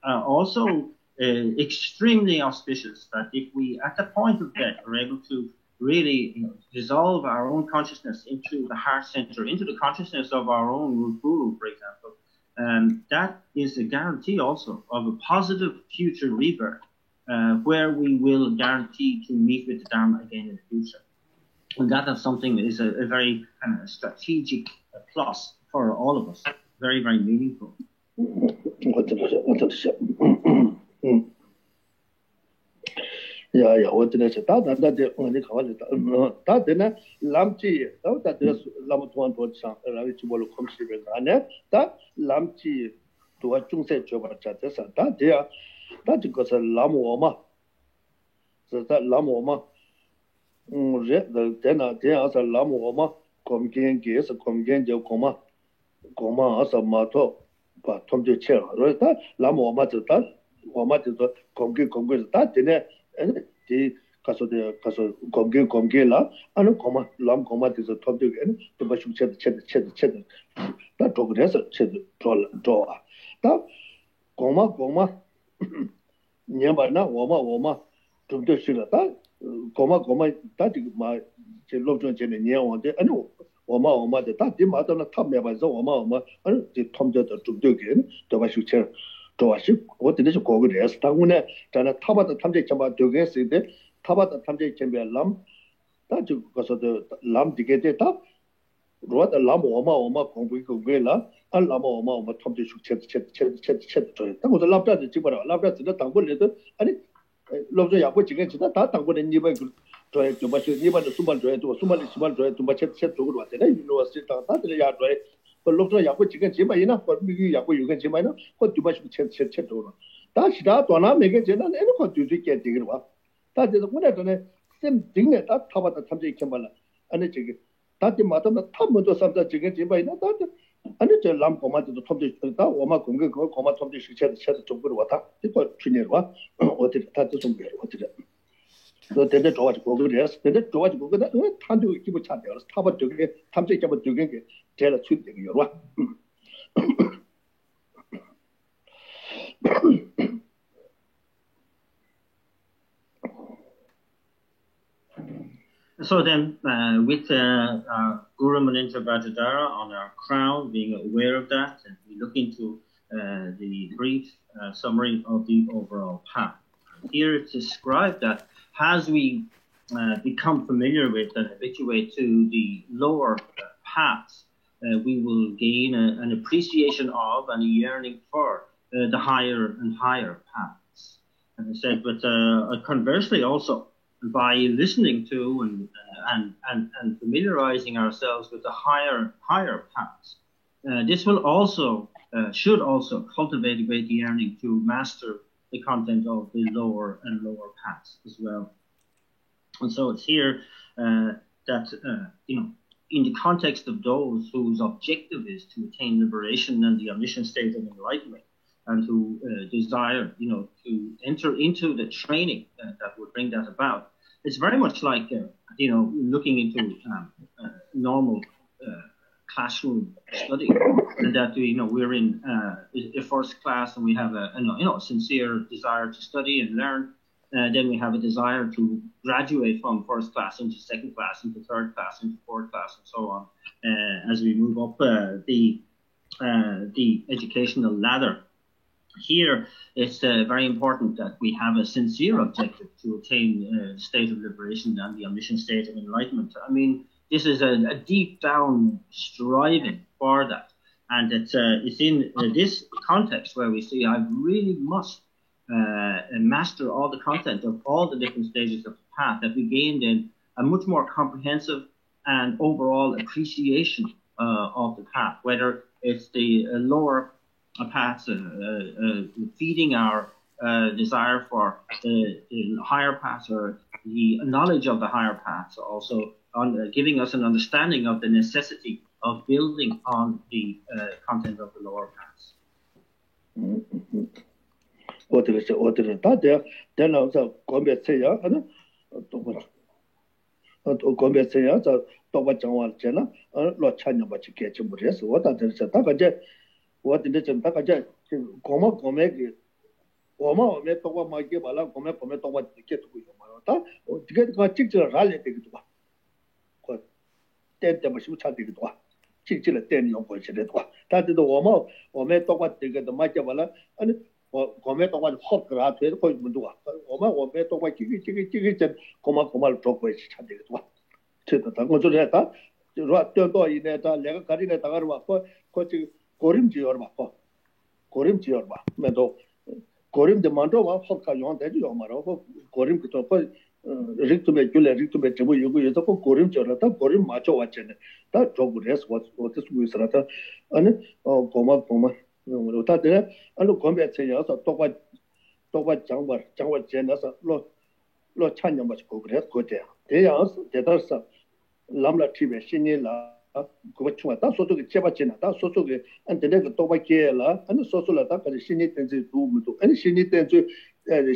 also extremely auspicious that if we, at the point of death, are able to really dissolve our own consciousness into the heart center, into the consciousness of our own Guru, for example, that is a guarantee also of a positive future rebirth, where we will guarantee to meet with the Dharma again in the future. And that is something that is a very strategic plus for all of us. Very, very meaningful. Yeah, what did I say? That only call it. That then Lamchi, that is Lamatuan to Chang, Ravitable Comsi, that Lamchi to a Jungse Chobachatas, that there, that because a Lamoma. So that Lamoma. Then as a Lamoma, Comgain Gaze, Comgain Coma as a Mato, but Tom de Chair, right? That Lamoma, that 오마도 공기 다 되네 디 가서 공기라 아니 고마도 톱되게 또 마시 쳇 다 도그래서 쳇 돌아 다 고마 냐바나 오마 좀더 싫어다 고마 다디 제 로전 전에 냐원데 아니 오마데 다디 마다나 탑매봐서 오마 아니 디 톰저도 좀되게 또 마시 쳇 좋아시 어디서 고그래서 당운에 자나 타바다 탐제 잡아 되게 쓰데 타바다 탐제 쳔베 람 다주 가서도 람 디게데다 로다 람 오마 공부라 알 람 오마 탐제 슈쳇 쳇 당고도 랍다지 집어라 랍다지 당고래도 아니 로저 야고 지게 지다 다 당고래 니바 저에 좀 마시 니바도 수발 저에 또 수발이 수발 저에 좀 쳇 쪽으로 왔잖아 유니버시티 다들 야 저에 로저 야고 지게 지바이나 미기 야고 유게 지바이나 그 두바시 쳇 쪽으로 다시다 도나 메게 제나 에노 거 두지게 되기로 와 다들 그네도네 쌤 딩네 다 타바다 탐제 이케말라 아니 저기 다들 마다나 탐모도 삼다 지게 지바이나 다들 아니 저 람코마도 탐제 다 오마 공개 그 고마 탐제 시체 쪽으로 왔다 이거 추니로 와 어디 다들 좀 배워 어디 너 대대 좋아지고 그래서 대대 좋아지고 그다 탄도 기부 차대요 타바 쪽에 탐제 잡아 쪽에 제가 추되게 와 So then, with Guru Manintra Bajadara on our crown, being aware of that, and we look into the brief summary of the overall path. Here it's described that as we become familiar with and habituate to the lower paths, we will gain an appreciation of and a yearning for the higher and higher paths. As I said, but conversely also, by listening to and familiarizing ourselves with the higher paths, this will also should also cultivate a great yearning to master the content of the lower and lower paths as well. And so it's here that in the context of those whose objective is to attain liberation and the omniscient state of enlightenment, and who desire, to enter into the training that would bring that about. It's very much like, looking into normal classroom study, and that we're in a first class, and we have a sincere desire to study and learn. Then we have a desire to graduate from first class into second class, into third class, into fourth class, and so on, as we move up the educational ladder. Here, it's very important that we have a sincere objective to attain the state of liberation and the omniscient state of enlightenment. I mean, this is a deep down striving for that. And it's in this context where we see I really must master all the content of all the different stages of the path, that we gain then a much more comprehensive and overall appreciation of the path, whether it's the lower paths, feeding our desire for the higher paths, or the knowledge of the higher paths, also on giving us an understanding of the necessity of building on the content of the lower paths. What did it Takaja? Goma Gomegi Oma met over my Gibala, Gome over the get to Marota, or to get my chicken rally ticket. Then the Mashucha did what? Chicken 10 young boys. That is the Oma or met over to get the Machiavala and Gome over hot grass, Mundua. Oma or met over chicken, Goma talk with Chadit. To the Tango to that, you write the door in that Lega Carina Tagarwa, coaching. Gorim Giorba, Meadow, Gorim de Mandova, Hoka Yon, that you are Gorim to Rick to make Rick to make you go Gorim Jorata, Gorim Macho Watchen. That job would rest what is with Rata, and Goma, Rota there, and combat sayers or Toba Jamba Genas, Lord China much go there. They are Lamla Tibe, Shinila. 고치마 다 소소게 제바치나 다 소소게 안데네 도바케라 아니 소소라다 가지 신이 된지 두무도 아니 신이 된지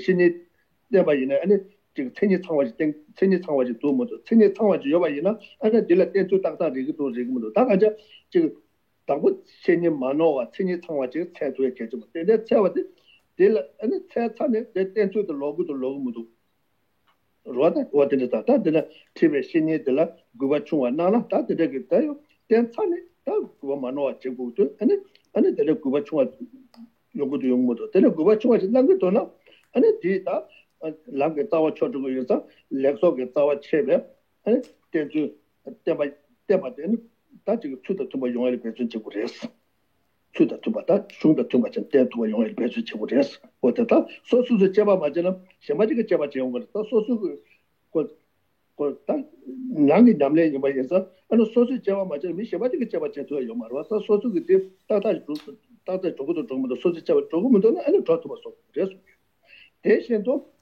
신이 내바이네 아니 지금 천이 창화지 두무도 천이 창화지 여바이나 아니 딜라 된주 딱다 이거도 지금도 다 가자 지금 당고 신이 만호와 천이 창화지 체도에 계죠 근데 체와데 딜라 아니 체차네 된주도 로고도 로고무도 로다 와데다 다데나 티베 신이들라 구바충와 나나 다데게다요 덴차네 다 구바만와 제고도 아니 데레 구바충와 요거도 용모도 데레 구바충와 진단게 도나 아니 디다 랑게 타와 쳐주고 있어 렉소게 타와 체베 아니 덴주 때마데는 다 지금 추도 좀 용어를 배준 제고 그랬어 추다 투바다 숭다 투바전 대투와 용을 배수 제고됐어. 어떻다? 소수도 제바 맞으나 셔마지가 제바 제온 거다. 소수 그딱 랑이 남래 이마에서 아니 소수 제바 맞으나 미 셔마지가 제바 제도야 요 말와 소수 그때 따다 조고도 조금도 소수 제바 조금도 아니 좋다 봤어. 그래서 대신도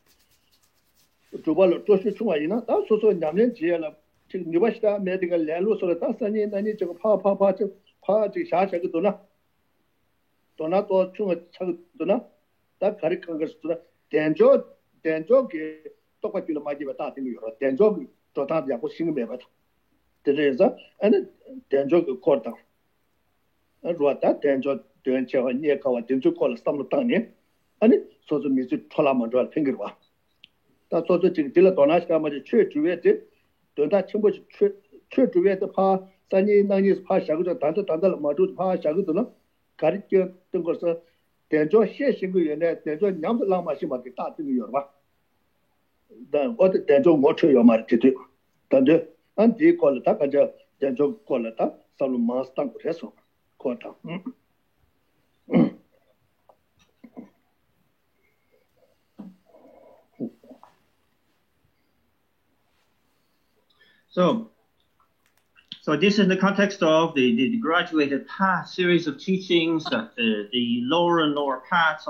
조발로 조수 중앙이나 다 소수 남래 지야라 지금 니바시다 메디컬 렐로서라 따사니 나니 저거 파파파 파 지금 샤샤거도나 도나 또 중에 차도나 다 가르치는 것도나 된조게 똑같이로 맞이가 다 되는 거 된조 또다 야고 신경을 받아 그래서 아니 된조 코다 로다 된조 된체와 니에카와 된조 콜 스tam로 땅니 아니 소소 미주 톨라만도 핑거 봐. 다 소소 지금 들어 도나시가 맞이 최주에데 도다 첨부 최주에데 파 산이 나니 파 샤고도 단단단 마도 파 샤고도나 가르쳤던 것은 대조 시행의 연에 대조 냠도 라마시 맞게 다 되는 거 봐. 단 어디 대조 못 쳐요 말이지. 근데 안디 콜다 가자 대조 콜다 살로 마스탄 그래서 코타. So this is in the context of the graduated path series of teachings that the lower and lower paths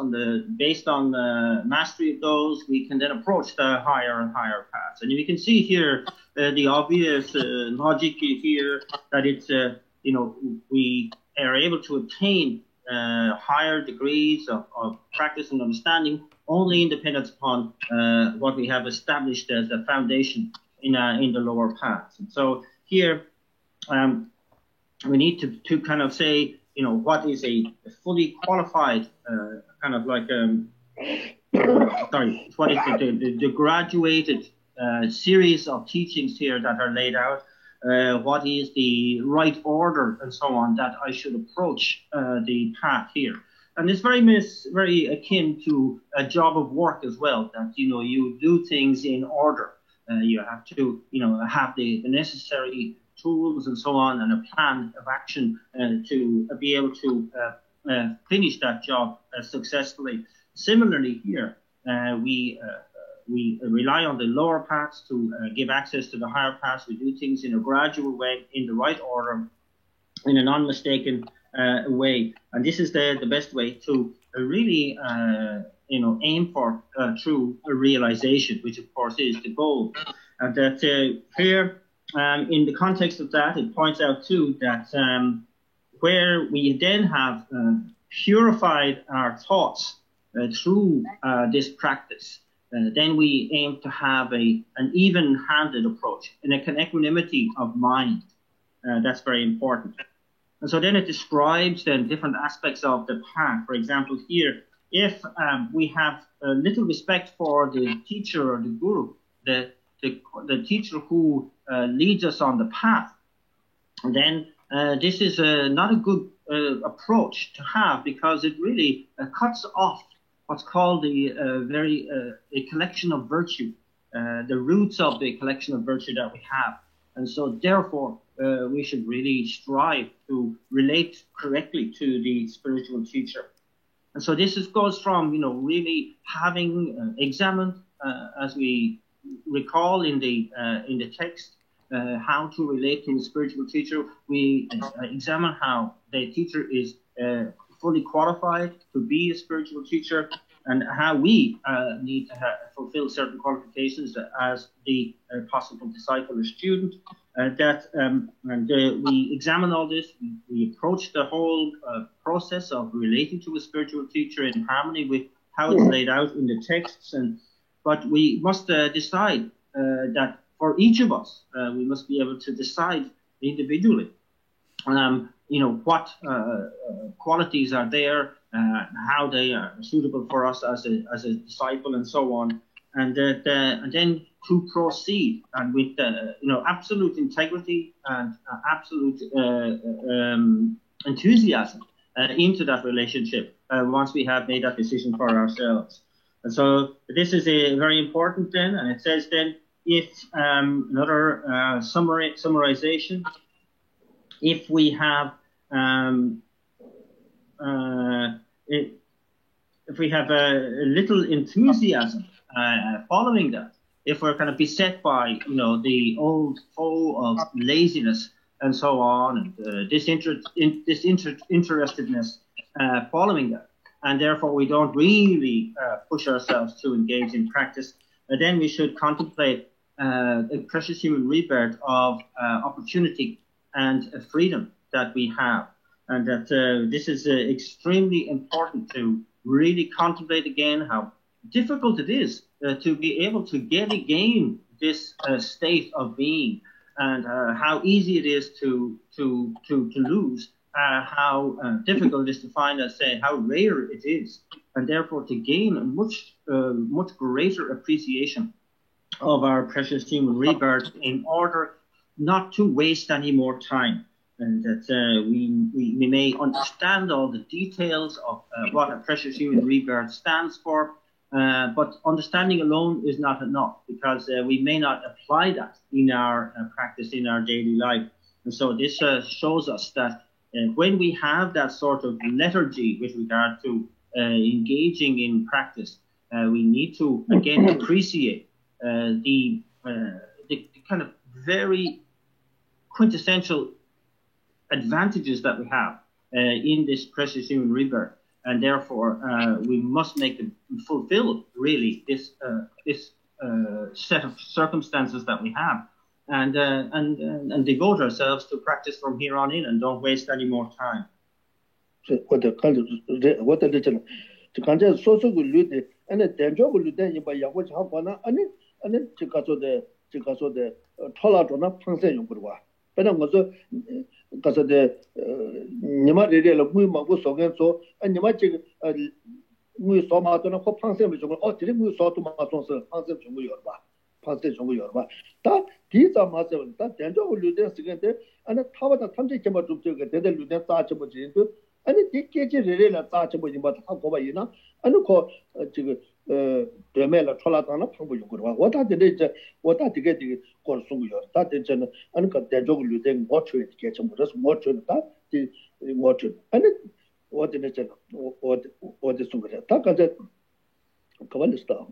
based on the mastery of those, we can then approach the higher and higher paths. And you can see here the obvious logic here that it's, we are able to obtain higher degrees of practice and understanding only independent upon what we have established as a foundation in the lower paths. And so here, we need to kind of say, what is a fully qualified what is the graduated series of teachings here that are laid out, what is the right order and so on that I should approach the path here. And it's very akin to a job of work as well, that, you do things in order. You have to, have the necessary tools and so on, and a plan of action to be able to finish that job successfully. Similarly here, we rely on the lower paths to give access to the higher paths. We do things in a gradual way, in the right order, in a non-mistaken way. And this is the best way to really, aim for true realization, which of course is the goal. And that here, in the context of that, it points out too that where we then have purified our thoughts through this practice, then we aim to have an even-handed approach and an equanimity of mind. That's very important. And so then it describes then different aspects of the path. For example, here, if we have little respect for the teacher or the guru, the teacher who leads us on the path, then this is not a good approach to have, because it really cuts off what's called a collection of virtue, the roots of the collection of virtue that we have. And so therefore, we should really strive to relate correctly to the spiritual teacher. And so this goes from, really having examined, as we recall in the text, how to relate to the spiritual teacher. We examine how the teacher is fully qualified to be a spiritual teacher, and how we need to fulfill certain qualifications as the possible disciple or student. We examine all this. We approach the whole process of relating to a spiritual teacher in harmony with how it's laid out in the texts. But we must decide that for each of us, we must be able to decide individually, what qualities are there, how they are suitable for us as a disciple, and so on, and then to proceed and with absolute integrity and absolute enthusiasm into that relationship once we have made that decision for ourselves. And so this is a very important then, and it says then, if another summarization, if we have if we have a little enthusiasm following that, if we're kind of beset by the old foe of laziness and so on, and disinterestedness following that, and therefore we don't really push ourselves to engage in practice, then we should contemplate a precious human rebirth of opportunity and freedom that we have, and that this is extremely important to really contemplate again how difficult it is to be able to get again this state of being, and how easy it is to lose, how difficult it is to find, how rare it is, and therefore to gain a much greater appreciation of our precious human rebirth in order not to waste any more time, and that we may understand all the details of what a precious human rebirth stands for, but understanding alone is not enough, because we may not apply that in our practice in our daily life. And so this shows us that when we have that sort of lethargy with regard to engaging in practice, we need to again appreciate the kind of very quintessential advantages that we have in this precious human rebirth, and therefore we must make them fulfill really this set of circumstances that we have, and devote ourselves to practice from here on in, and don't waste any more time. But 가서 니마 레레라 무이 먹고 속에서 니마 지금 무이 소마도는 코 판세를 좀 어디를 무이 소도 마송서 판세 좀 열봐 판세 좀 열봐 다 디자 마서 다 된적을 루데 시간데 아니 타바다 탐지 점을 좀 저게 대들 루데 싸쳐 보지도 아니 디케지 레레라 싸쳐 보지 뭐 하고 봐이나 아니 코 지금 되면은 촐라다나 방법 요구로 와 다들 이제 와다 되게 걸 숨고요 다들 저는 아니 그 대적을 루데 뭐 쳐야 되게 좀 그래서 뭐 쳐다 뭐 쳐 아니 어디는 저 어디 숨고요 다 가져 그만했다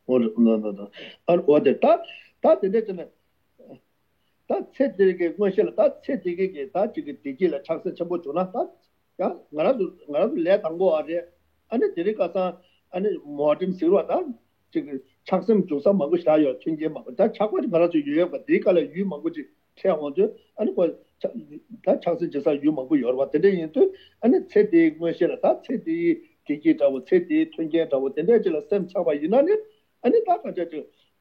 no 아니 어디 다 되게 저는 다 세들게 뭐실 다 세들게 다 지금 디지털 착세 전부 주나 다야 나라도 내 당고 아래 아니 데리가서 아니 모든 시로다 지금 착sem 조사 먹고 싶어요. 천재 먹고 다 착고지 말아서 유예가 데리가래 유 먹고지 태양원도 아니 다 착sem 조사 유 먹고 여러 왔는데 또 아니 세대 뭐시라다 세대 디지털 세대 천재라고 된대질 셈 차바 이나네 아니 다 가져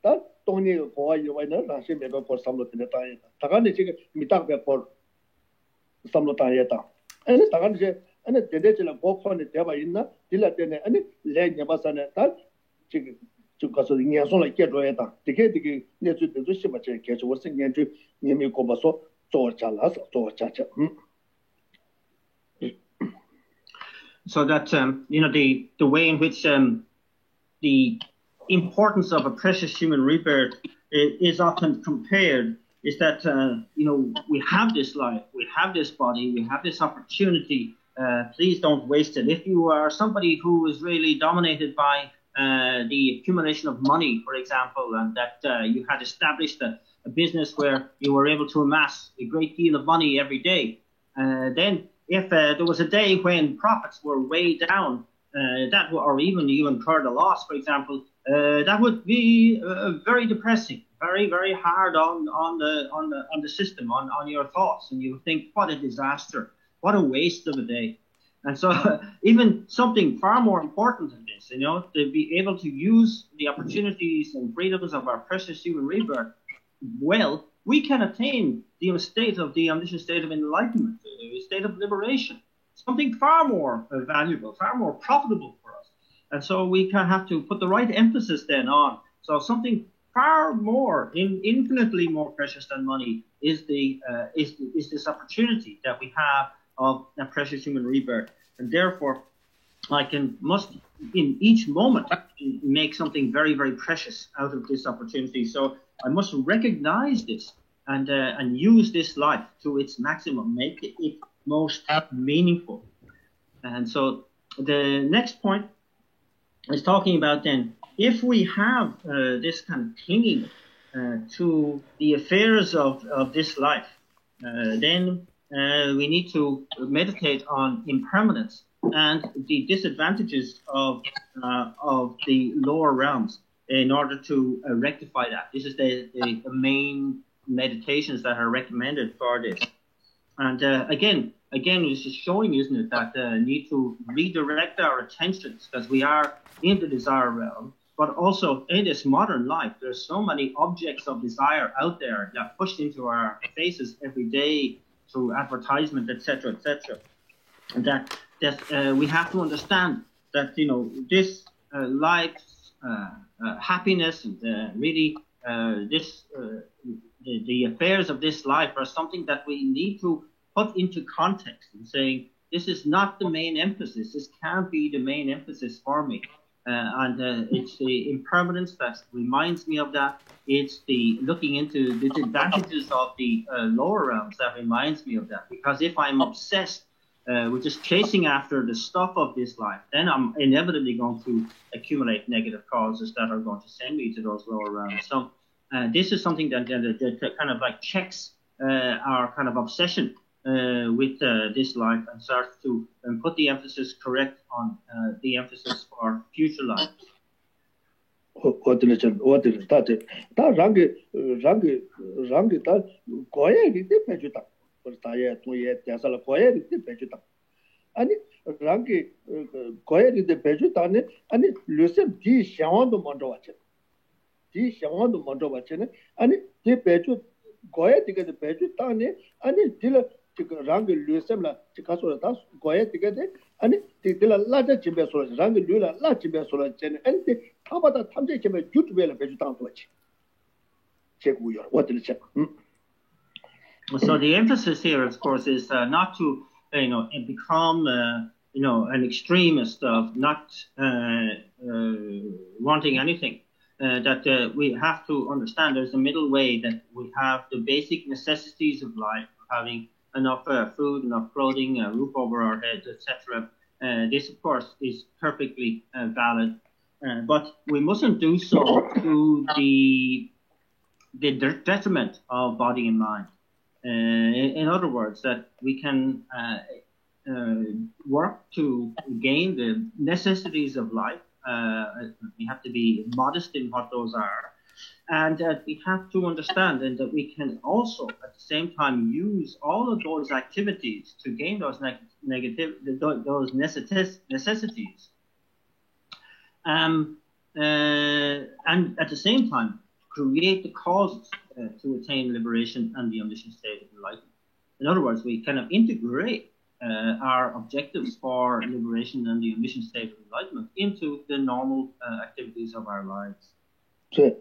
다 돈이 고아 요와는 다시 매번 걸 삼로되는 다에 다가는 지금 미탁배 걸 삼로다에다 아니 다가는 이제 아니 대대질은 고코는 대바 있나 딜라 때문에 아니 레냐바사네 다 지금 가서 인연송을 깨줘야다 되게 내주도 심하게 계속我생년주 님이 고봐서做잘라서做자자 So that the way in which the importance of a precious human rebirth is often compared is that we have this life, we have this body, we have this opportunity. Please don't waste it. If you are somebody who is really dominated by the accumulation of money, for example, and that you had established a business where you were able to amass a great deal of money every day, then if there was a day when profits were way down, or even you incurred a loss, for example, that would be very depressing, very, very hard on the system, on your thoughts, and you think, what a disaster, what a waste of a day. And so even something far more important than this, to be able to use the opportunities and freedoms of our precious human rebirth, well, we can attain the state of the omniscient state of enlightenment, a state of liberation, something far more valuable, far more profitable for us. And so we can have to put the right emphasis then on. So something far more, infinitely more precious than money is this opportunity that we have of a precious human rebirth. And therefore, must in each moment make something very, very precious out of this opportunity. So I must recognize this and use this life to its maximum, make it most meaningful. And so the next point is talking about then, if we have this kind of clinging to the affairs of this life, then we need to meditate on impermanence and the disadvantages of the lower realms in order to rectify that. This is the main meditations that are recommended for this. And again, this is showing, isn't it, that need to redirect our attentions, because we are in the desire realm, but also in this modern life, there's so many objects of desire out there that pushed into our faces every day through advertisement, etc., and that we have to understand that this life's happiness and really the affairs of this life are something that we need to put into context and saying, this is not the main emphasis. This can't be the main emphasis for me. And it's the impermanence that reminds me of that. It's the looking into the advantages of the lower realms that reminds me of that. Because if I'm obsessed with just chasing after the stuff of this life, then I'm inevitably going to accumulate negative causes that are going to send me to those lower realms. So this is something that kind of like checks our kind of obsession with this life and starts to put the emphasis correct on the emphasis for future lives. 아니 랑게 고야리데 베주다네 아니 르셈 디 샤원도 먼저 왔지 디 샤원도 먼저 왔지네 아니 디 베주 고야디게 베주다네 아니 딜 지금 랑게 르셈라 지가소다 고야디게 아니 딜 라자 집에서 랑게 르라 라 집에서 쟤네 아니 타바다 탐제 집에 유튜브에 베주다도 왔지 제구요 어디를 So the emphasis here, of course, is not to become an extremist of not wanting anything. That we have to understand there's a middle way, that we have the basic necessities of life, having enough food, enough clothing, a roof over our heads, etc. This, of course, is perfectly valid, but we mustn't do so to the detriment of body and mind. In other words, that we can work to gain the necessities of life. We have to be modest in what those are. And we have to understand that we can also, at the same time, use all of those activities to gain those those necessities. And at the same time, create the causes to attain liberation and the omniscient state of enlightenment. In other words, we kind of integrate our objectives for liberation and the omniscient state of enlightenment into the normal activities of our lives. So,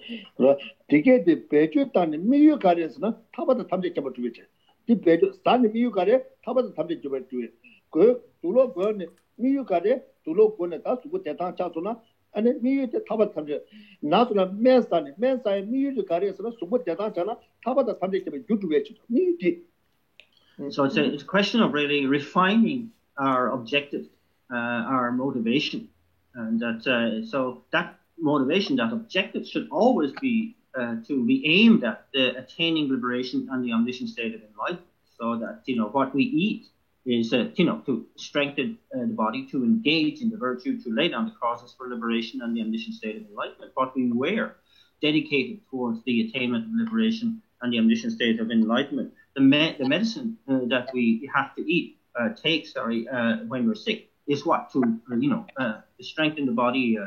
되게 배주 단위 미유 가려서는 타바도 탐색 잡아 주겠지. 이 배주 단위 미유 가려 타바도 탐색 잡아 주게. 그 둘로 거네 미유 가려 둘로 거네 다 수고 대단 차소나 아니 미유তে 타바도 탐색 나도나 맨사니 미유 가려서는 수고 대단 차나 타바도 탐색 잡아 주겠지. 미유지. So it's a question of really refining our objective, our motivation, and that so that motivation, that objective should always be to be aimed at attaining liberation and the omniscient state of enlightenment, so that what we eat is to strengthen the body, to engage in the virtue, to lay down the causes for liberation and the omniscient state of enlightenment. But we were dedicated towards the attainment of liberation and the omniscient state of enlightenment. The medicine that we have to eat, when we're sick, is what to strengthen the body,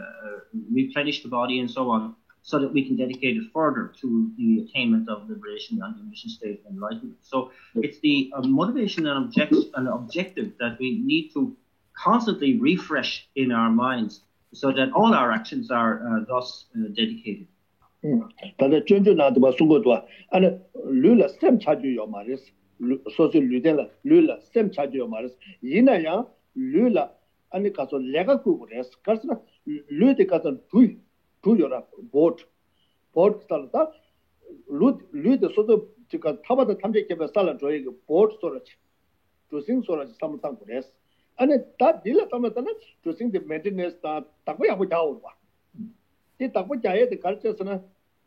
replenish the body, and so on, so that we can dedicate it further to the attainment of liberation and the omniscient state of enlightenment. So it's the motivation and objective that we need to constantly refresh in our minds, so that all our actions are thus dedicated. 다들 전전나도 봐 송고도 아니 룰라 셈 차주요 말이스 소소 룰데라 룰라 셈 차주요 말이스 이나야 룰라 아니 가서 내가 그거래스 가서 룰데 가서 두요라 보트 살다 룰데 소도 지가 타바다 탐제케베 살라 저기 보트 소라치 조싱 소라치 삼상 그래스 아니 다 딜라 담았다나 조싱 데 메인테넌스 다 딱고야 뭐 자오 봐 이 딱고 자에 데 갈쳐서나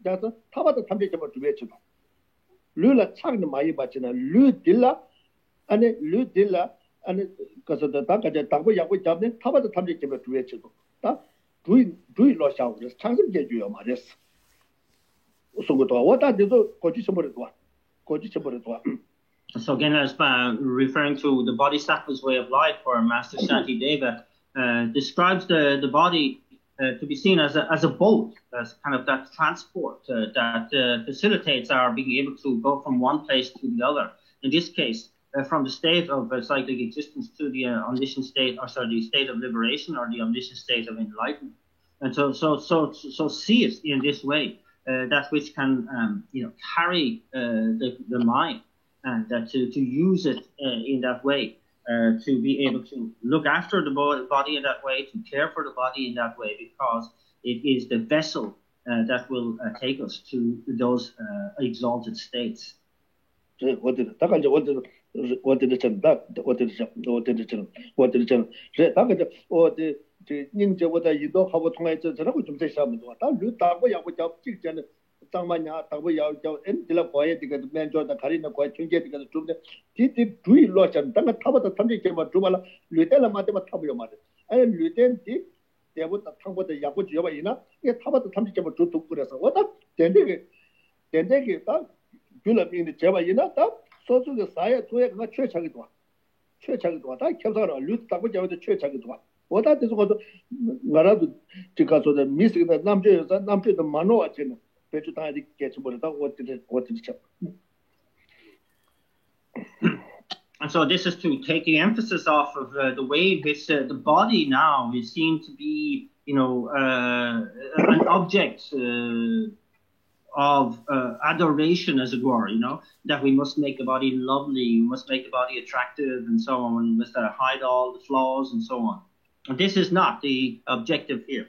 자서 타바다 탐제케베 두베치도 룰라 차는 많이 받지나 룰딜라 아니 가서 다 가자 딱고 야고 잡네 타바다 탐제케베 두베치도 다 두이 로샤오 창심 제주요 말이스 우선부터 왔다도 고지 쳐버려도 So again, as referring to the Bodhisattva's way of life, where Master Shantideva describes the body to be seen as a boat, as kind of that transport that facilitates our being able to go from one place to the other. In this case, from the state of cyclic existence to the omniscient state, the state of liberation, or the omniscient state of enlightenment. And so see it in this way, that which can carry the mind, and to use it in that way, to be able to look after the body in that way, to care for the body in that way, because it is the vessel that will take us to those exalted states. 장마냐 타고 야고 엔딜라 거에 되게 맨저다 가리나 거에 튕게 되게 좀 디디 두이 로션 땅 타보다 탐지게 뭐 두발라 르텔라 마데마 타보요 말에 아니 르텐디 대보다 탕보다 야고 지어봐 이나 이게 타보다 탐지게 뭐 두두 그래서 왔다 된대게 딱 줄라빈데 제바 이나 딱 소소게 사야 토에 그가 최착이 다 캡사라 르 타고 잡아도 최착이 다 왔다 돼서 것도 나라도 지가서도 미스가 남주도 만호하지는 And so this is to take the emphasis off of the way in which the body now is seen to be, an object of adoration, as it were, that we must make the body lovely, we must make the body attractive, and so on, we must hide all the flaws, and so on. And this is not the objective here.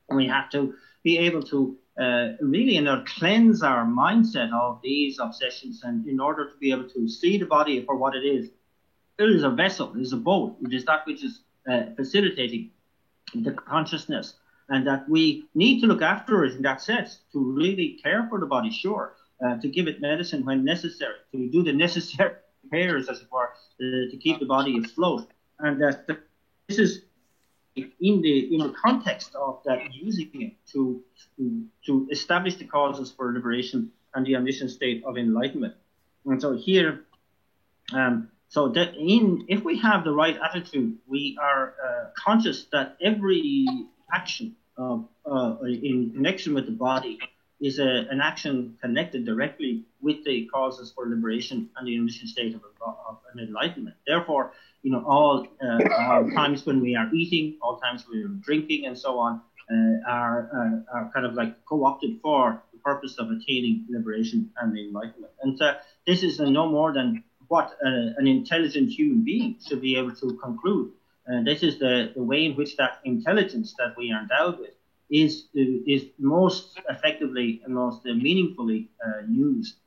We have to be able to really cleanse our mindset of these obsessions, and in order to be able to see the body for what it is a vessel, it is a boat, it is that which is facilitating the consciousness, and that we need to look after it in that sense, to really care for the body, sure, to give it medicine when necessary, to do the necessary repairs, as it were, to keep the body afloat, and that this is in the context of that, using it to establish the causes for liberation and the omniscient state of enlightenment. And so here, if we have the right attitude, we are conscious that every action in connection with the body is an action connected directly with the causes for liberation and the omniscient state of enlightenment. Therefore, all times when we are eating, all times we are drinking, and so on, are kind of like co-opted for the purpose of attaining liberation and enlightenment. And this is no more than what an intelligent human being should be able to conclude. This is the way in which that intelligence that we are endowed with is most effectively and most meaningfully used.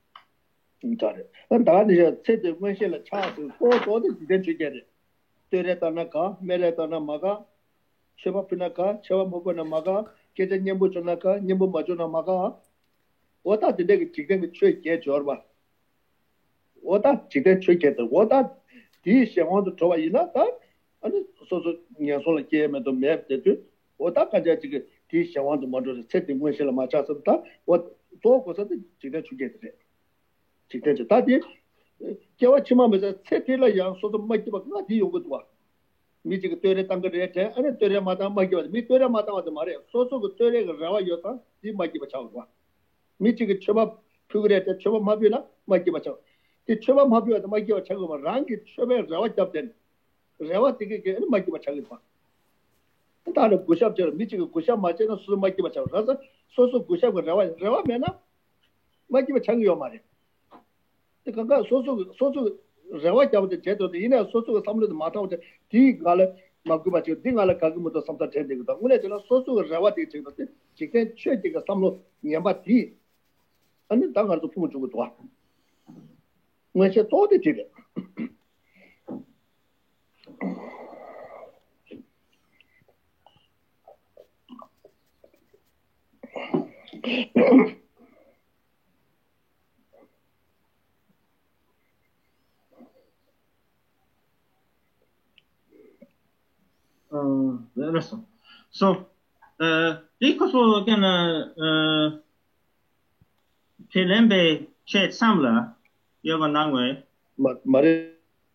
디 샹원도 좋아 이나 다 아니 소소 냐솔 게임도 맵데도 오다 가자 지금 디 샹원도 먼저 세팅 문실을 맞춰서다 뭐 도고서도 지금 주게 돼 지금 다디 개와 치마면서 세팅을 양 소도 맞지 봐 디 요거도 와 미지가 떠레 땅거래 돼 아니 떠레 마다 맞지 미 떠레 마다 와도 말해 소소가 떠레가 라와 요다 디 맞지 봐 차고 와 미지가 쳐봐 그래 때 쳐봐 마비나 맞지 봐 차고 이 쳐봐 마비와도 맞지 봐 차고 말 랑기 쳐봐 라와 잡된 라와 되게 게 맞지 봐 차고 봐 다른 구샵저 미지가 구샵 맞지는 수 맞지 봐 차고 그래서 소소 구샵과 라와 매나 맞지 봐 차고요 말해 그러니까 소소 rawa jabde jedo de ina soso ga samle de mata de di gala maggu ba che di gala kag mo to samta the de ga ngule de soso ga rawa de che de chiken che de ga samlo nyamba di ani dang ar to pu ju go to ngwe che to de de Listen. So, because again, Kelembe chet samla, you have a long way. Mari.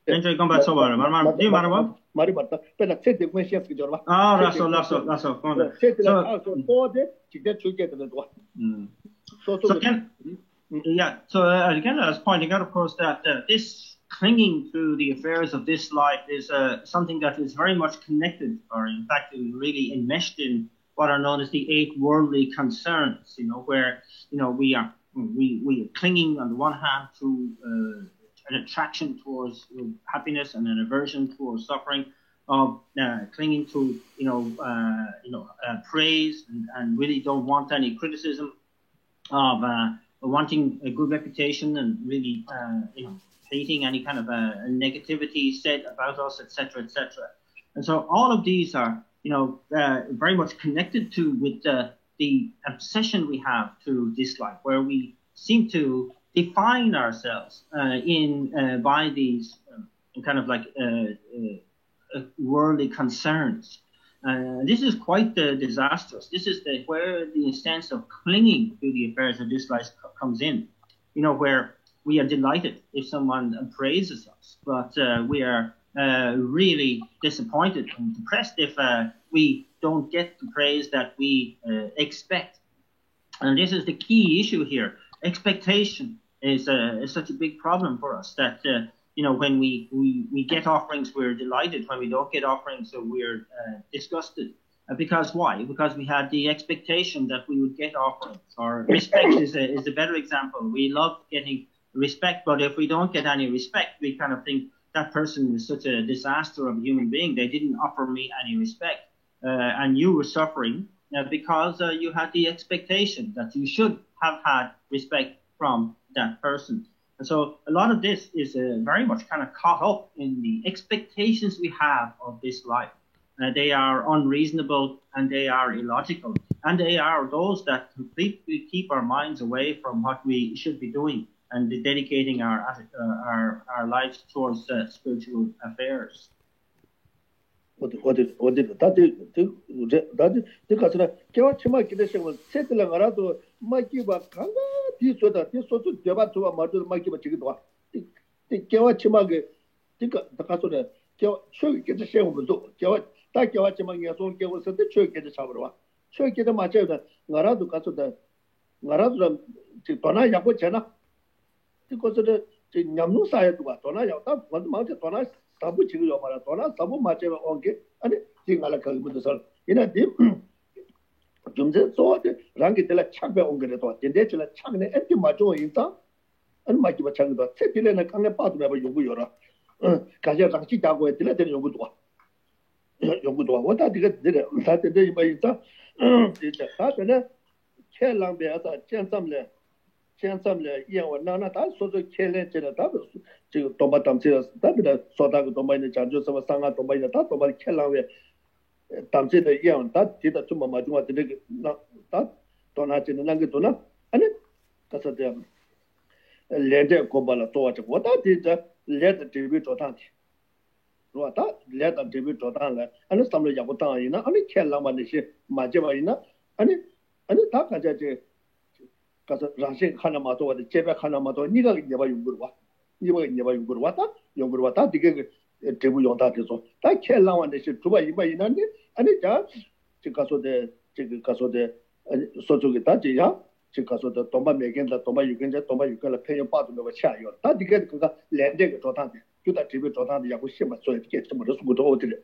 Enjoy combat so far. Do you matter? Mari barta. Pela chet de question ki jorba. Ah, that's all. Chet la so de chite chuke de do. So again, yeah. So again, I was pointing out, of course, that this clinging to the affairs of this life is something that is very much connected, or in fact, really enmeshed in what are known as the 8 worldly concerns. Where we are clinging on the one hand to an attraction towards happiness and an aversion towards suffering, of clinging to praise and really don't want any criticism, of wanting a good reputation and really hating any kind of negativity said about us, etc., etc. And so all of these are, very much connected with the obsession we have to this life, where we seem to define ourselves by these kind of like worldly concerns. This is quite disastrous. This is where the sense of clinging to the affairs of this life comes in, where we are delighted if someone praises us, but we are really disappointed and depressed if we don't get the praise that we expect. And this is the key issue here. Expectation is such a big problem for us that, when we get offerings, we're delighted. When we don't get offerings, we're disgusted. Because why? Because we had the expectation that we would get offerings. Or respect is a better example. We love getting respect, but if we don't get any respect, we kind of think that person is such a disaster of a human being. They didn't offer me any respect, and you were suffering because you had the expectation that you should have had respect from that person. And so a lot of this is very much kind of caught up in the expectations we have of this life. They are unreasonable and they are illogical, and they are those that completely keep our minds away from what we should be doing and dedicating our lives towards spiritual affairs. 그것을 냠누 사이도가 도나 야다 먼저 도나 사부 지금 요마라 도나 사부 맞게 온게 아니 지금알 그것을 이나디 좀제 소데 랑게들 착배 온 거래도 데데들 착네 에티 맞죠 인자 아니 맞게 맞창도 세til에는 강에 빠도나 봐 요구 열어 가자 장치 자고 했더니 되는 요구도 와 왔다 되게 다들 이봐 있다 진짜 다들 켈랑베다 젠삼래 이양와 나나다 소소 켈렌제다 지금 도마담지라 다비다 소다고 도마이네 잔조서 상가 도마이네 다 도마 켈랑베 담제의 이양 다 뒤다 좀 마중아 되게 나다 도나지는 난게 도나 아니 가서대 레데 고발라 도와줘 왔다 진짜 레데 TV 조탄지 로다 레다 데뷔 조단라 아니 삼로 야고 땅이나 아니 켈라만이시 마제바이나 아니 다 가자제 가서 라신 하나마도 와데 제베 하나마도 니가 내봐 용구로 와 니가 내봐 용구로 왔다 디게 데뷔 용다 돼서 다 켈라만이시 두바 이바이나데 아니 자 가서데 가서데 소쪽에 다지야 가서데 돈바 메겐다 돈바 유겐자 돈바 유겐라 페요 빠도 뭐 차요 다 디게 그가 랜데 조단데 주다 데뷔 조단데 야고 심마 소에 좀 수고도 어디래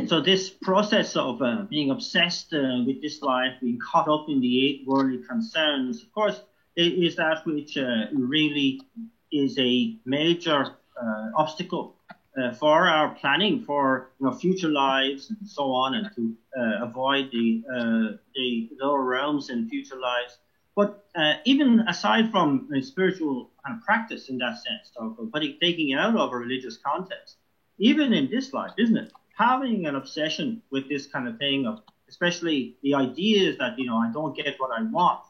So this process of being obsessed with this life, being caught up in the 8 worldly concerns, of course, is that which really is a major obstacle for our planning for future lives and so on, and to avoid the lower realms in future lives. But even aside from spiritual kind of practice in that sense, but taking it out of a religious context, even in this life, isn't it? Having an obsession with this kind of thing, of especially the ideas that I don't get what I want,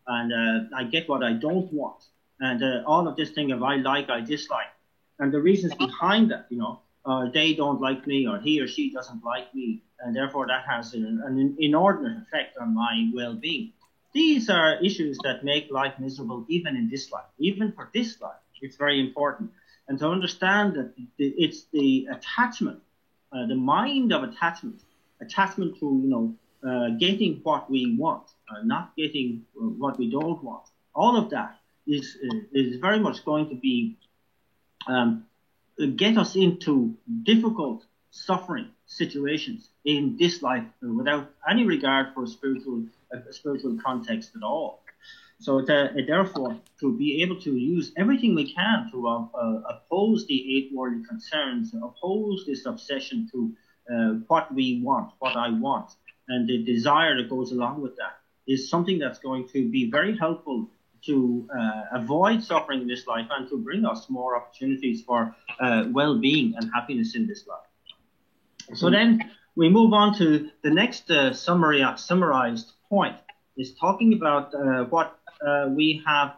and I get what I don't want, and all of this thing of I like, I dislike, and the reasons behind that, they don't like me, or he or she doesn't like me, and therefore that has an inordinate effect on my well-being. These are issues that make life miserable, even in this life, even for this life. It's very important, and to understand that it's the attachment. The mind of attachment to getting what we want, not getting what we don't want. All of that is very much going to be get us into difficult, suffering situations in this life without any regard for spiritual context at all. So therefore, to be able to use everything we can to oppose the 8 worldly concerns, oppose this obsession to what we want, what I want, and the desire that goes along with that, is something that's going to be very helpful to avoid suffering in this life and to bring us more opportunities for well-being and happiness in this life. So then we move on to the next summarized point, is talking about what we have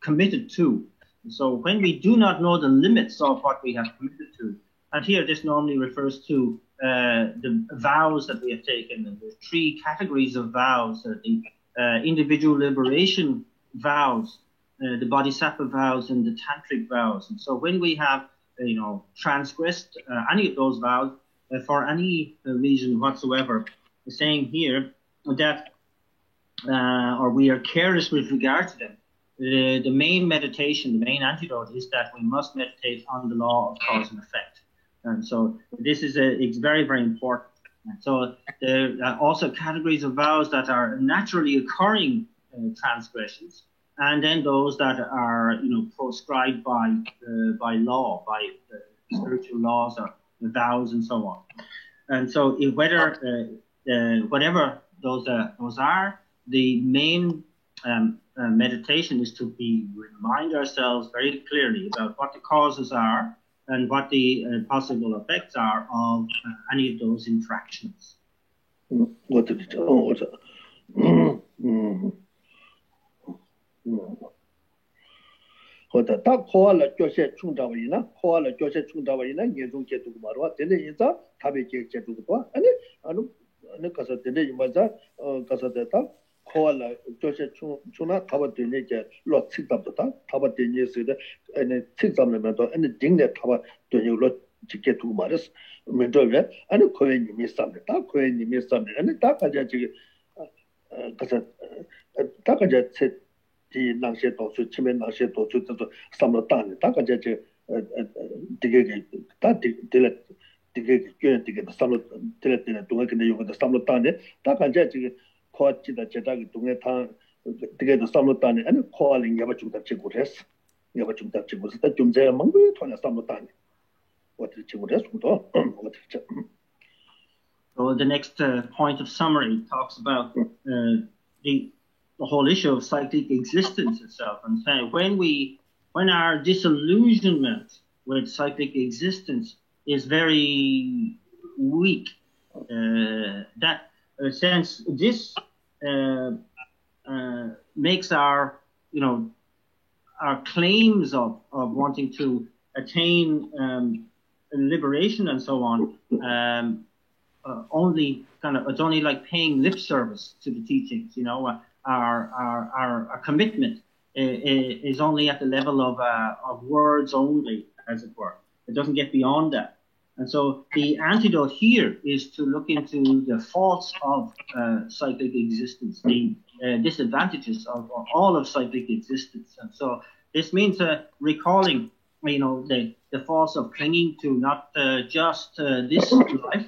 committed to. So when we do not know the limits of what we have committed to, and here this normally refers to the vows that we have taken, and the 3 categories of vows, the individual liberation vows, the bodhisattva vows, and the tantric vows. And so when we have transgressed any of those vows for any reason whatsoever, saying here that or we are careless with regard to them, the main meditation, the main antidote is that we must meditate on the law of cause and effect. And so this is it's very, very important. And so there are also categories of vows that are naturally occurring transgressions, and then those that are proscribed by law, by spiritual laws or vows and so on. And so whatever those are, the main meditation is to remind ourselves very clearly about what the causes are and what the possible effects are of any of those infractions. 코알라 조세 추나 타바드네 게 로칙답다 타바드네 세데 아니 칙잡면도 아니 딩네 타바드네 로 지게 두고 말았어 mento게 아니 코에님이 삼다 코에님이 삼네 아니 다가자 지금 가서 다가자 디 낭셰 도수 치면 낭셰 도수도 삼로 땅에 다가자 지 되게 다 되게 되게 삼로 되게 동안 근데 요거 삼로 땅에 다가자 지금 코치다 제작이 동네 타 되게 삼로단에 아니 코알링 야바 좀 잡고 했어. 야바 좀 잡고 했어. 좀 제가 망고 토나 삼로단에. 어떻게 찍고 했어도 어떻게. So the next point of summary talks about the whole issue of cyclic existence itself, and saying when our disillusionment with cyclic existence is very weak, that since this makes our claims of wanting to attain liberation and so on, only it's only like paying lip service to the teachings. Our commitment is only at the level of words only, as it were. It doesn't get beyond that. And so the antidote here is to look into the faults of cyclic existence, the disadvantages of all of cyclic existence. And so this means recalling, the faults of clinging to not just this life,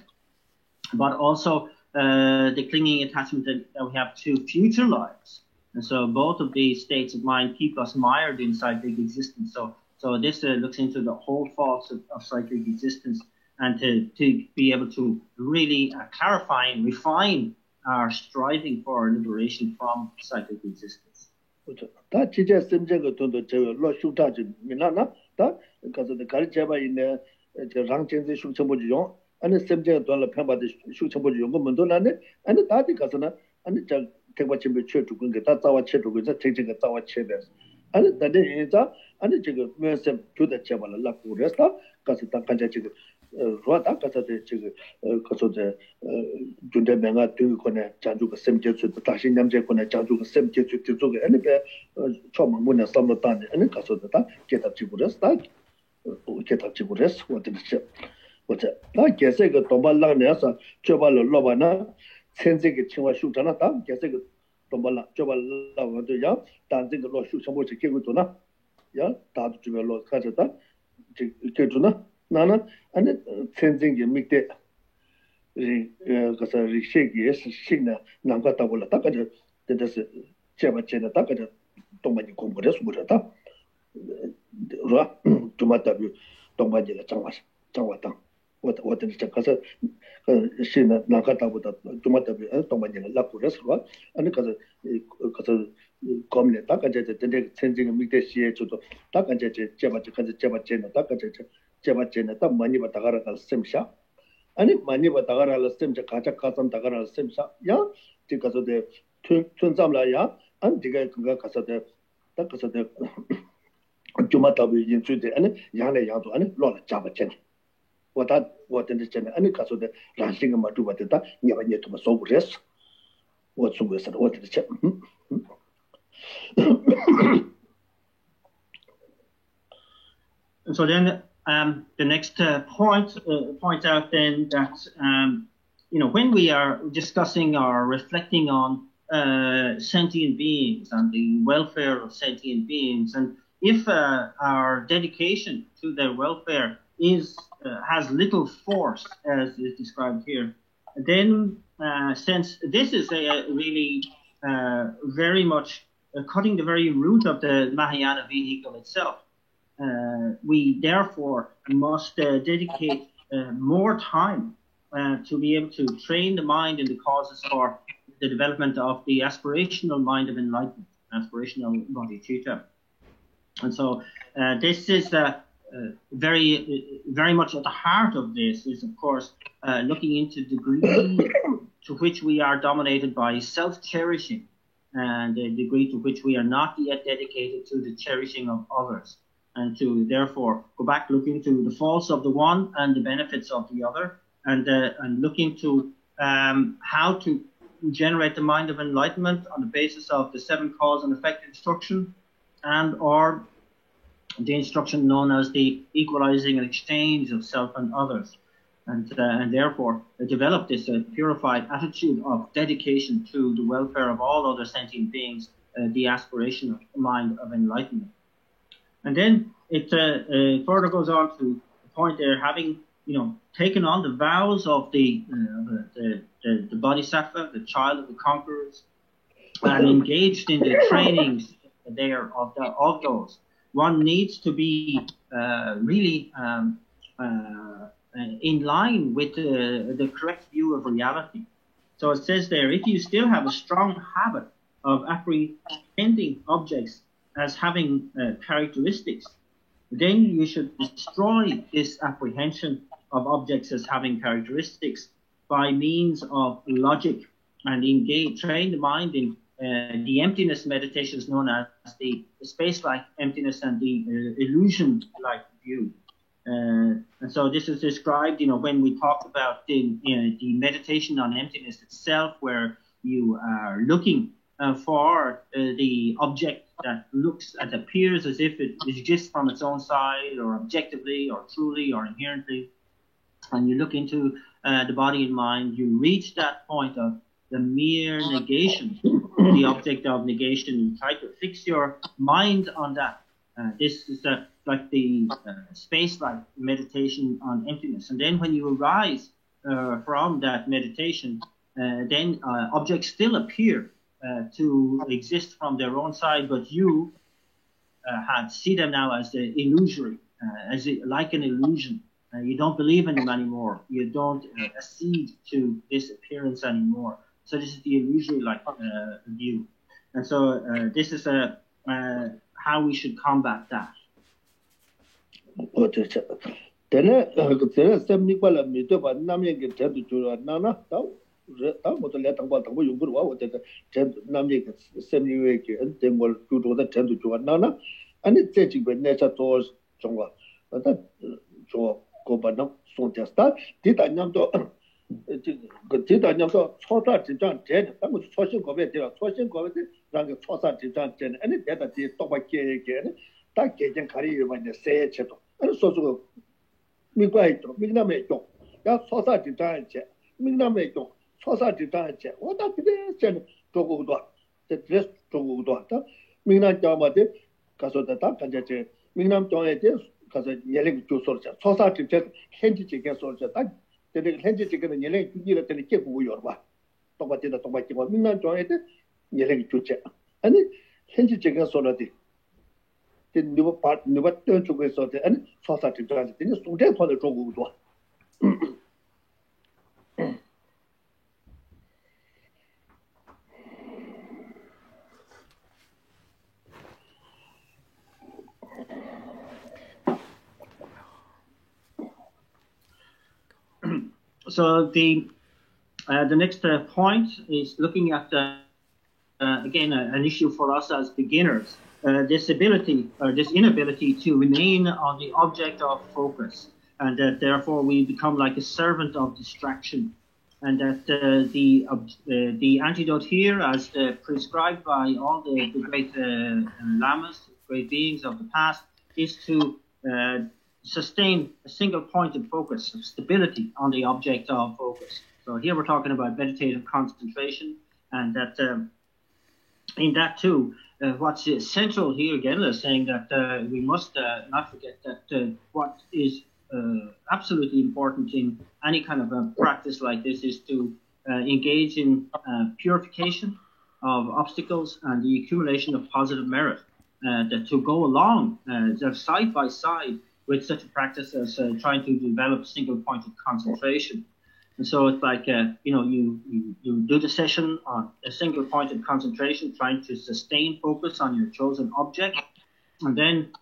but also the clinging attachment that we have to future lives. And so both of these states of mind keep us mired in cyclic existence. So this looks into the whole faults of cyclic existence, and to be able to really clarify and refine our striving for liberation from cyclic existence. 다 지제 심제가 돈도 저 로슈다지 미나나 다 가서 가르쳐봐 있네 저 랑전제 슈청보지용 아니 심제가 돈을 편받을 슈청보지용 거 문도나네 아니 다디 가서나 아니 저 대과침배 최주군 게다 자와 최주군자 택지가 자와 최대 아니 다데 이자 아니 지금 메세 주다 제발라 라쿠레스타 가서 다 간자 지금 로다 가서 지금 가서 준대 내가 되고네 장주가 셈제주 다시 남제고네 장주가 셈제주 뒤쪽에 아니 배 처음 문에 삼로다네 아니 가서다 게다 지구레스타 게다 지구레스 어때 나 계세가 도발랑내서 저발로 로바나 센제게 친구 슈잖아 다 계세가 도발라 저발라고도야 단지가 로슈 정보지 개고도나 야 다도 주별로 가져다 이렇게도나 나는 아니 센징이 밑에 가서 리셰기 시나 남가다 볼라 딱까지 됐어 제바체나 딱까지 동반이 공부를 해서 그러다 라 토마타비 동반이가 장와다 어떤 가서 시나 남가다보다 토마타비 동반이가 라고래서 아니 가서 검내 딱까지 되게 센징이 밑에 시에 줘도 딱까지 제바체나 딱까지 제바체나 딱 많이 받아가라 셈샤 아니 많이 받아가라 셈자 가자 가서 다가라 셈샤 야 지가서 대 촌삼라야 안 디가 그가 가서 딱 가서 주마다비 인주데 아니 양내 양도 아니 로라 잡아체네 와든지 체네 아니 가서 라싱가 마두바다 냐바냐 좀 소브레스 what is the So then the next point out then that when we are discussing or reflecting on sentient beings and the welfare of sentient beings, and if our dedication to their welfare has little force, as is described here, then since this is really very much cutting the very root of the Mahayana vehicle itself, we therefore must dedicate more time to be able to train the mind in the causes for the development of the aspirational mind of enlightenment, aspirational bodhicitta. And so this is very much at the heart of this is, of course, looking into the degree to which we are dominated by self-cherishing and the degree to which we are not yet dedicated to the cherishing of others, and to therefore go back, look into the faults of the one and the benefits of the other, and look into how to generate the mind of enlightenment on the basis of the 7 cause and effect instruction, and or the instruction known as the equalizing and exchange of self and others, and therefore develop this purified attitude of dedication to the welfare of all other sentient beings, the aspiration of the mind of enlightenment. And then it further goes on to the point there, having taken on the vows of the bodhisattva, the child of the conquerors, and engaged in the trainings there of those. One needs to be really in line with the correct view of reality. So it says there, if you still have a strong habit of apprehending objects as having characteristics, then you should destroy this apprehension of objects as having characteristics by means of logic, and train the mind in the emptiness meditations known as the space-like emptiness and the illusion-like view. And so this is described, when we talk about the meditation on emptiness itself, where you are looking for the object that appears as if it exists from its own side, or objectively, or truly, or inherently. And you look into the body and mind, you reach that point of the mere negation, the object of negation. You try to fix your mind on that. This is like the space-like meditation on emptiness. And then when you arise from that meditation, then objects still appear to exist from their own side, but you see them now as illusory, like an illusion. You don't believe in them anymore. You don't accede to this appearance anymore. So this is the illusory-like view. And so this is how we should combat that. So the next point is looking at again an issue for us as beginners. This ability or this inability to remain on the object of focus, and that therefore we become like a servant of distraction, and that the antidote here, as prescribed by all the great lamas, great beings of the past, is to sustain a single point of focus, of stability on the object of focus. So here we're talking about meditative concentration, and that in that too, what's essential here again is saying that we must not forget that what is absolutely important in any kind of a practice like this is to engage in purification of obstacles and the accumulation of positive merit, that to go along side by side with such a practice as trying to develop single point of concentration. And so it's like, you do the session on a single point of concentration, trying to sustain focus on your chosen object. And then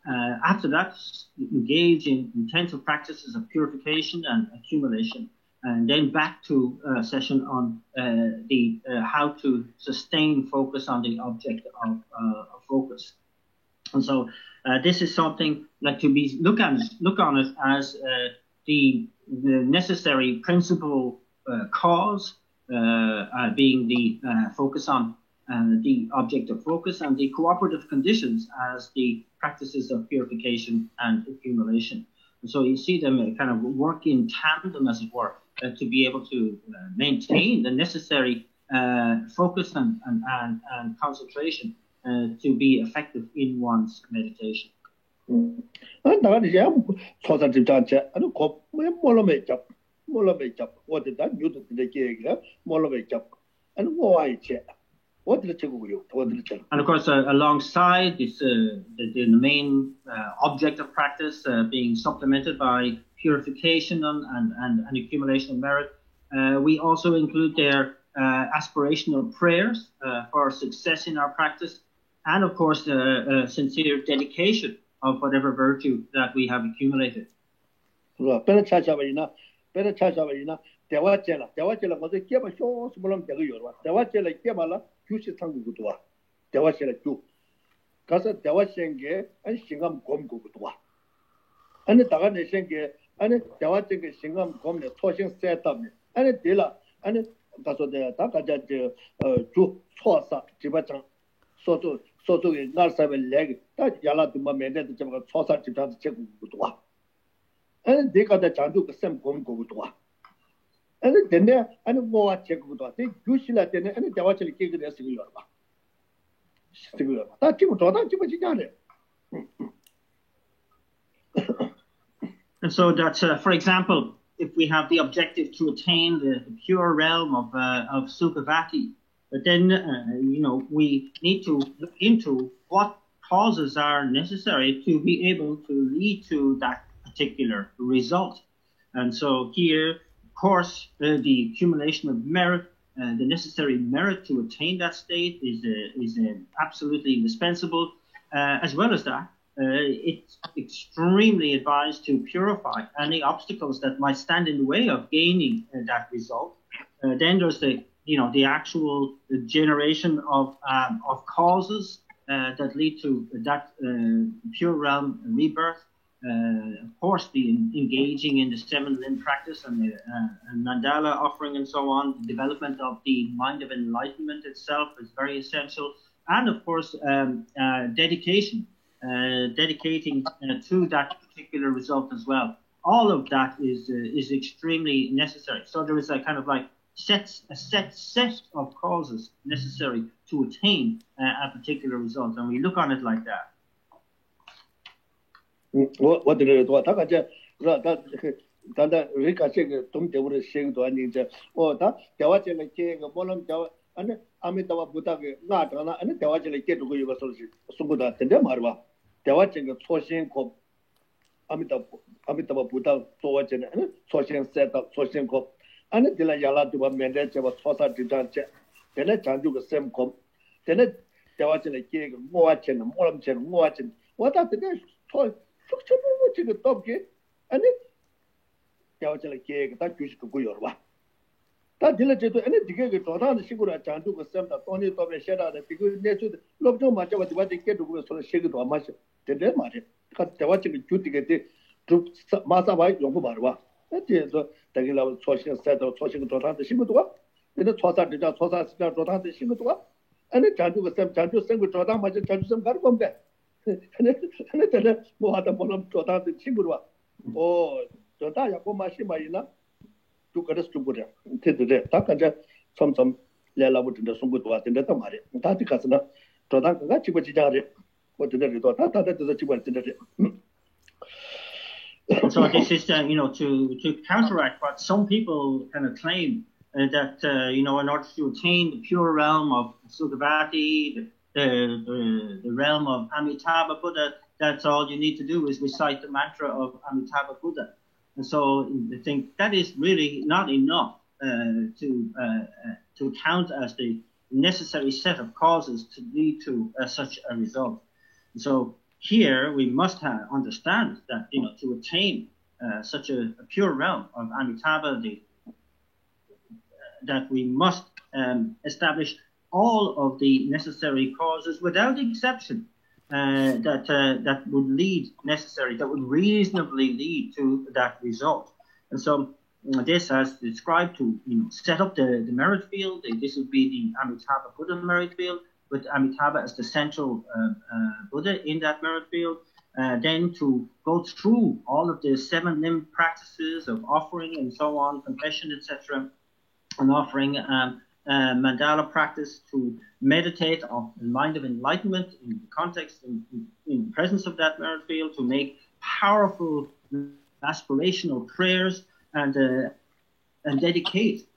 after that, engage in intensive practices of purification and accumulation. And then back to a session on how to sustain focus on the object of focus. And so this is something like to be look on it as the necessary principal cause, being the focus on the object of focus, and the cooperative conditions as the practices of purification and accumulation. And so you see them kind of work in tandem, as it were, to be able to maintain the necessary focus and concentration to be effective in one's meditation. And of course, alongside this, the main object of practice being supplemented by purification and accumulation of merit, we also include their aspirational prayers for success in our practice, and of course, sincere dedication of whatever virtue that we have accumulated. 아니 다가 내생게 아니 대화적인 신감 검내 토신 셋업네 아니 되라 아니 가서 내가 다 가자 주 초사 지바장 소소의 날사벨 레기 다 야라도 마멘데 좀 초사 집단 제국도 와 아니 내가 다 장도 그셈 검고도 와 아니 근데 아니 뭐와 제국도 와 규실할 때는 아니 대화적인 계획을 했으려 봐 지금 다 지금 도다 지금 지냐래 And so that, for example, if we have the objective to attain the pure realm of Sukhavati, but then we need to look into what causes are necessary to be able to lead to that particular result. And so here, of course, the accumulation of merit, the necessary merit to attain that state is absolutely indispensable. As well as that, it's extremely advised to purify any obstacles that might stand in the way of gaining that result. Then there's the actual generation of causes that lead to that pure realm rebirth. Of course, the engaging in the seven limb practice and the mandala offering and so on. The development of the mind of enlightenment itself is very essential, and of course, dedication. Dedicating to that particular result as well. All of that is extremely necessary. So there is a kind of like a set of causes necessary to attain a particular result, and we look on it like that. What did it do? that Rika Tom Devo Shego and Ninja, or that Tawachel King of Molam and Amitawa Butagi, not and Tawachel King to go Sumuda Tendemarwa. Tawaching a Toshin Cop Amitaba Buta, Towachin, and Toshin set up Toshin Cop, and the Yala to a mandate of Tosa Tijanche, then a Chandu the same cop, then a Tawachel King, Moachin, Molamchin, Moachin. What are the days? Toy, watching the top gate, and it Tawachel King, that you should go your way. That diligent to any degree to run the Sigura Chandu was sent at only to a shadow that because they should love no much about what they get to go so the Shiggy to a much. Then matter. Cut the watching the duty get to Masawai Yogubarwa. That is the Tagila social set of social to run the Shimutwa. Then the Tosa did not Tosa to run the Shimutwa. And the Chandu was sent to send with Toda much Chandu some car from there. And then Mohata Bonum to run the Shimutwa. Oh, Totaya Pomashima. To get us to put it. Taka some Lela would in the Sumbu to attend the Tamari. Tatikasana, Todanka, Chibajari. What did they do? That is a Chibajari. So this is, to counteract what some people kind of claim that, in order to attain the pure realm of Sukhavati, the realm of Amitabha Buddha, that's all you need to do is recite the mantra of Amitabha Buddha. And so I think that is really not enough to count as the necessary set of causes to lead to such a result. And so here we must understand that to attain such a pure realm of Amitabha, that we must establish all of the necessary causes without exception. That would that would reasonably lead to that result. And so this has described to set up the merit field. This would be the Amitabha Buddha merit field, with Amitabha as the central Buddha in that merit field. Then to go through all of the 7 limb practices of offering and so on, confession, etc., and offering mandala practice to meditate on the mind of enlightenment in the context, in the presence of that merit field, to make powerful aspirational prayers and dedicate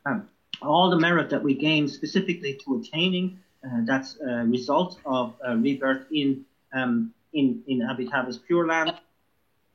all the merit that we gain specifically to attaining that result of rebirth in Amitabha's Pure Land.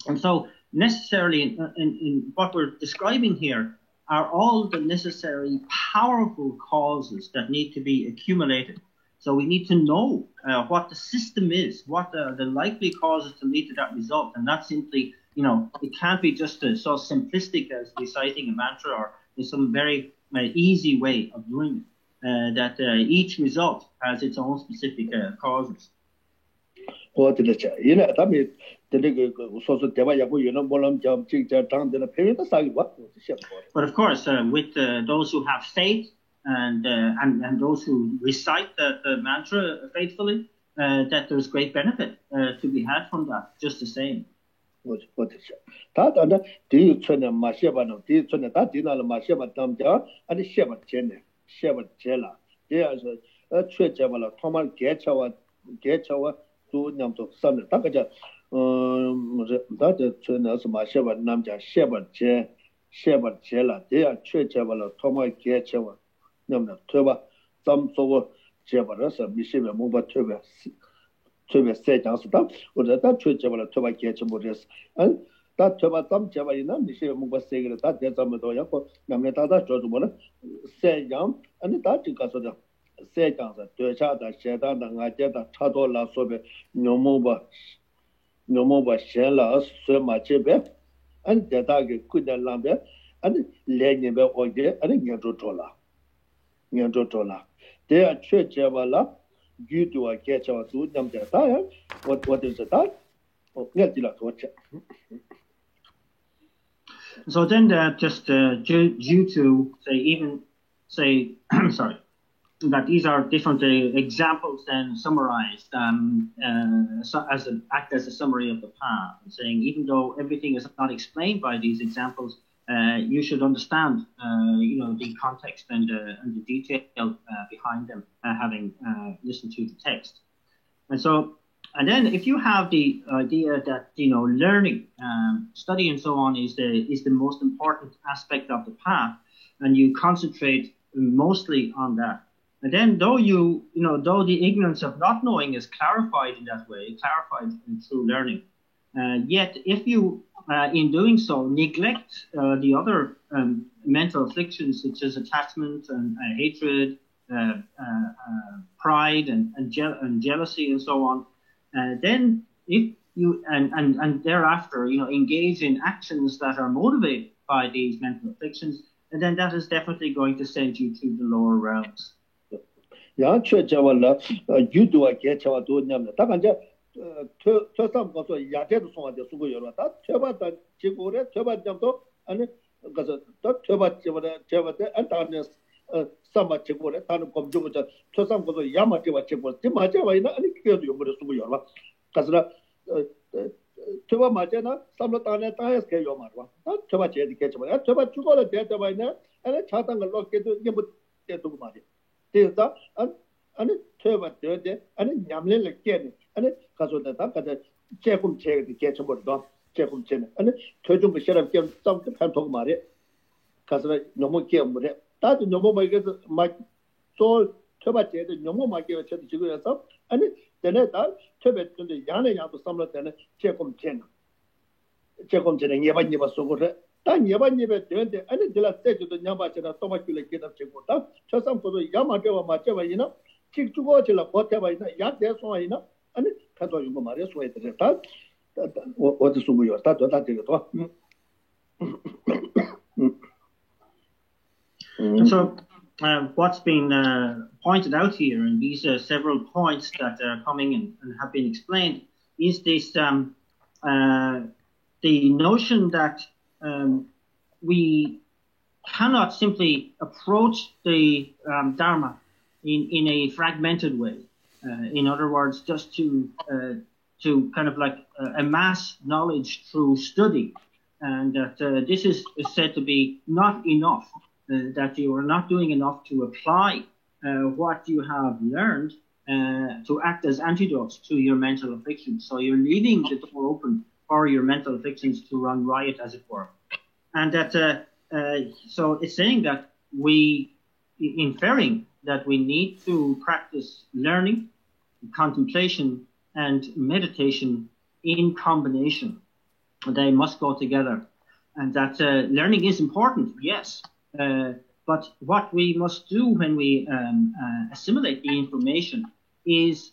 And so necessarily in what we're describing here are all the necessary powerful causes that need to be accumulated. So we need to know what the system is, what the likely causes to lead to that result, and not simply, it can't be just so simplistic as reciting a mantra or some very easy way of doing it, that each result has its own specific causes. What did it say? 되게 소소 대화하고 이런 몰람 좀 진짜 당되는 표현도 사기 와. But of course, with those who have faith and those who recite the mantra faithfully, that there's great benefit to be had from that, just the same. 다다다 뒤촌에 마셔봐는 뒤촌에 다 뒤나를 마셔봐 담자 아니 셔버 제라 대야서 최저발라 토말 개차와 두 냠도 삼을 다가자 뭐지 다저 촌에서 마셔봐 남자 셔버 제라 대야 최저발라 토말 개차와 냠나 퇴바 담소고 제발어서 미시베 뭐바 퇴바特别在讲是的，或者他吹这么了，特别给这么的是，他特别咱们这边呢，你是木把谁个了，他在咱们都要过，那么他做什么呢？在讲，他这个说的，在讲是对下的、现在的、俺家的，差多了说的，牛木把闲了，说嘛这边，在那个贵的那边，来年边我给，研究着了，这样吹这么了。you do a catch out to them what is that? So then just due to say sorry, that these are different examples then summarized act as a summary of the path, saying even though everything is not explained by these examples, you should understand, the context and the detail behind them, having listened to the text. And then if you have the idea that learning, study, and so on is the most important aspect of the path, and you concentrate mostly on that, and then though the ignorance of not knowing is clarified in that way, clarified through learning, yet if you in doing so, neglect the other mental afflictions such as attachment and hatred, pride and jealousy and so on. Then, if you and thereafter, engage in actions that are motivated by these mental afflictions, and then that is definitely going to send you to the lower realms. Yeah, you do a get our do 퇴삼 거서 야제도 송한테 수고 열었다. 퇴바다 지고래 퇴바점도 아니 그래서 또 퇴바점에 제바데 안다네 삼바 지고래 다는 검주고자 퇴삼 거서 야마제바 지고 지마제바이나 아니 그게도 요번에 수고 열어. 그래서 퇴바 맞잖아. 삼로 다네 다에서 요마와. 퇴바 제디 개점아. 퇴바 주고래 대대바이나 아니 차단 걸 놓게도 이게 뭐 대도 말이야. 대다 아니 퇴바 되데 아니 냠래를 깨네. 아니 가서다 가다 제품 제게 개처버도 제품체는 아니 최종 시험 겸 점도 판통 말에 가서 너무 깨물에 다도 너무 말게서 막또 처바제도 너무 말게 저도 지고서 아니 내가 처베도 야네 야도 삼을 때는 제품체는 예반예바 속으로 단 예반예배 되는데 아니 들라 때도 냐바체나 또마길에 깨다 제고다 처삼도 야마게와 맞게와이나 직주고질라 버텨봐이나 약대소와이나 아니 가서 이거 말이야 소외들 다 어디 숨어요 다 되게 또 So what's been pointed out here, and these several points that are coming in and have been explained, is this the notion that we cannot simply approach the Dharma in a fragmented way. In other words, just to kind of like amass knowledge through study, and that this is said to be not enough, that you are not doing enough to apply what you have learned to act as antidotes to your mental afflictions. So you're leaving the door open for your mental afflictions to run riot, as it were. And that so it's saying that inferring that we need to practice learning, contemplation, and meditation in combination. They must go together. And that learning is important, yes. But what we must do when we assimilate the information is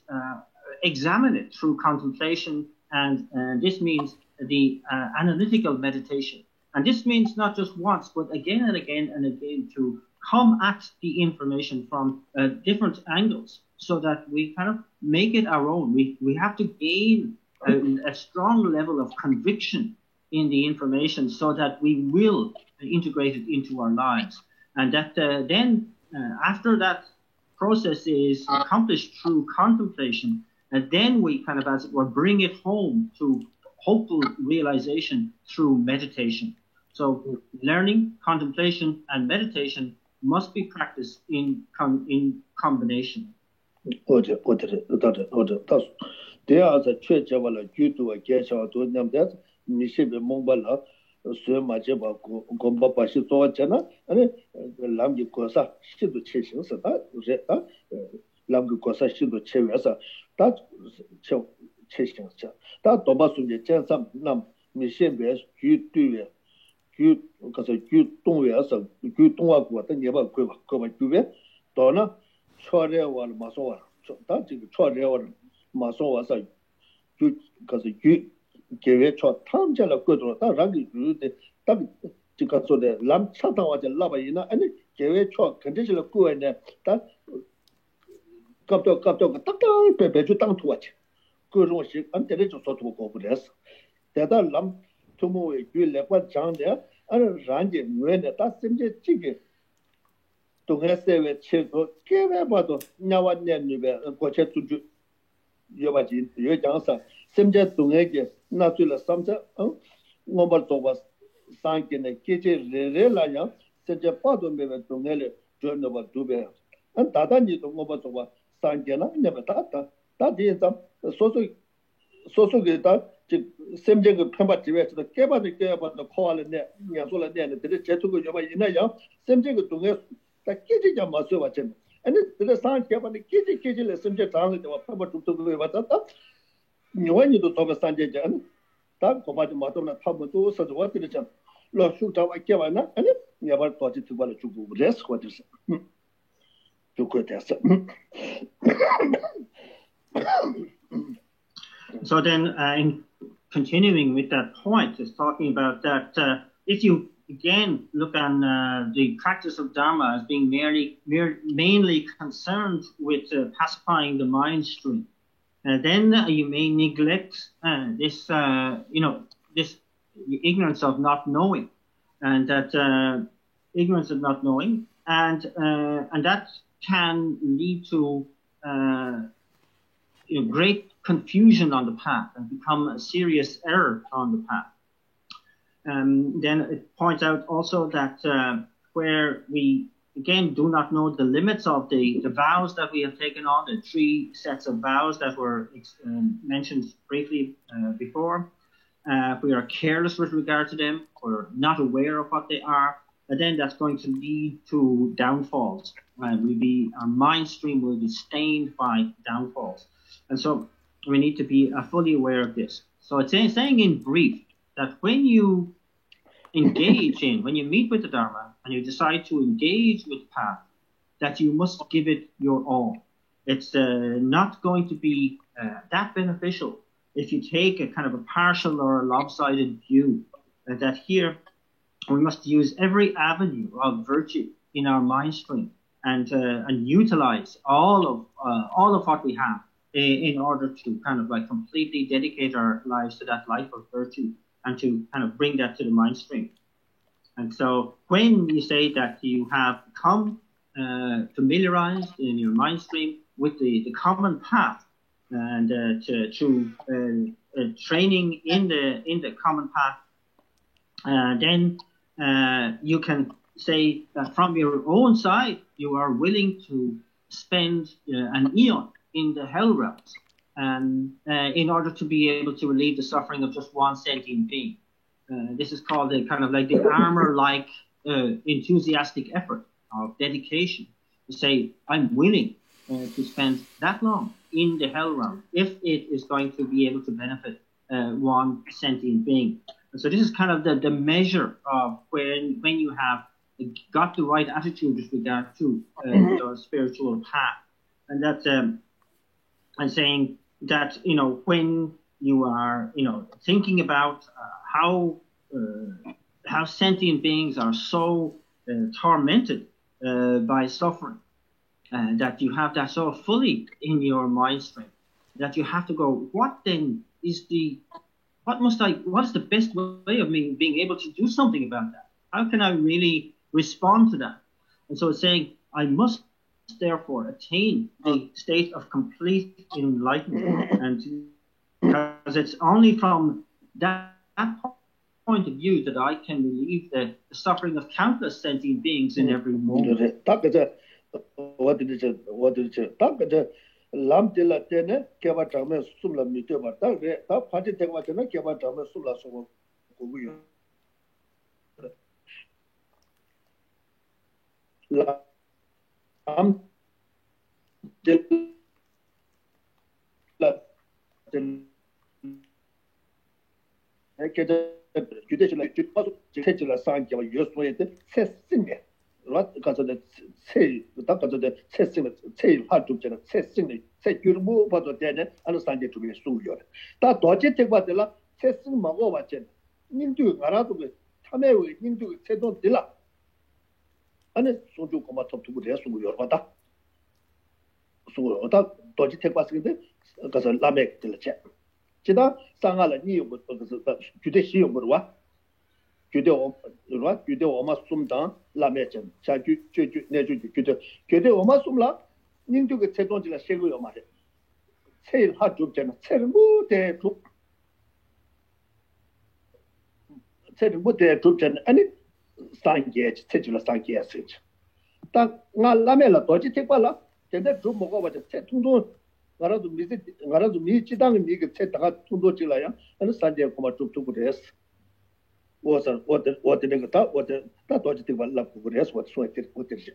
examine it through contemplation, and this means the analytical meditation. And this means not just once, but again and again and again to come at the information from different angles so that we kind of make it our own. We have to gain a strong level of conviction in the information so that we will integrate it into our lives. And that then after that process is accomplished through contemplation, and then we kind of, as it were, bring it home to hopeful realization through meditation. So learning, contemplation, and meditation must be practiced in combination. So then, in continuing with that point, is talking about that if you again look on the practice of Dharma as being mainly concerned with pacifying the mind stream, then you may neglect this, this ignorance of not knowing, and that ignorance of not knowing, and that can lead to great confusion on the path and become a serious error on the path. Then it points out also that where we again do not know the limits of the vows that we have taken on, the 3 sets of vows that were mentioned briefly before, if we are careless with regard to them, or not aware of what they are, then that's going to lead to downfalls. Our mind stream will be stained by downfalls. And so we need to be fully aware of this. So it's saying in brief that when you when you meet with the Dharma and you decide to engage with the path, that you must give it your all. It's not going to be that beneficial if you take a kind of a partial or a lopsided view that here we must use every avenue of virtue in our mind stream and utilize all of what we have in order to kind of like completely dedicate our lives to that life of virtue and to kind of bring that to the mind stream. And so when you say that you have become familiarized in your mind stream with the common path and through training in the common path, then you can say that from your own side you are willing to spend an eon in the hell realms, and in order to be able to relieve the suffering of just one sentient being. This is called the kind of like the armor-like enthusiastic effort of dedication to say, I'm willing to spend that long in the hell realm if it is going to be able to benefit one sentient being. And so this is kind of the measure of when you have got the right attitude with regard to the spiritual path. And that I'm saying that, when you are, thinking about how sentient beings are so tormented by suffering, that you have that so fully in your mind stream, that you have to go, what then what is the best way of me being able to do something about that? How can I really respond to that? And so it's saying, I must therefore attain a state of complete enlightenment. And because it's only from that point of view that I can relieve the suffering of countless sentient beings in every moment. Lam de la tene keba tame sumla mite barta re ta phati tekwa tene keba tame sumla so ko yu lam de la tene keda jude chila jutpa chechila sang keba yosmo yete sesinge rat kaso de sei ta kaso de sesinge sei hatu chena sesinge sei gyurbu pato tene anu sanje tubi suyo ta doje tekwa dela sesing mago wachen nindu ngara도 참외의 nindu 세도 dela ane soju koma top tubu de suyo bata suyo ta doje tekwa sinde kaso lamek delche 지다 상하라 니요 그래서 주대 시요 뭐와 주대 오마 숨다 라메전 자주 내주 주대 오마 숨라 닌도 그 제동지라 세고요 말해 세일 하줍잖아 세를 못해 줍 세를 못해 줍잖아 아니 상계 세줄라 상계 세지 딱 라메라 도지 택발라 근데 좀 먹어 봐자 통도 나라도 미치당 미게 채다가 통도질라야 아니 산제 고마 쭉쭉 그랬어 what 내가 다 도지 되고 말라고 그랬어 what 소이트 어떻게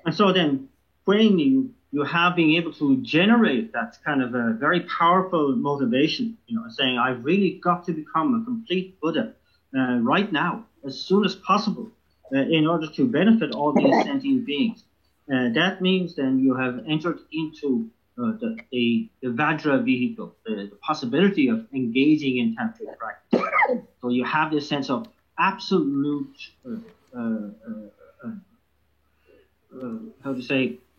And so then when you have been able to generate that kind of a very powerful motivation, saying I've really got to become a complete Buddha right now as soon as possible in order to benefit all these sentient beings. That means then you have entered into the Vajra vehicle, the possibility of engaging in tantric practice. So you have this sense of absolute,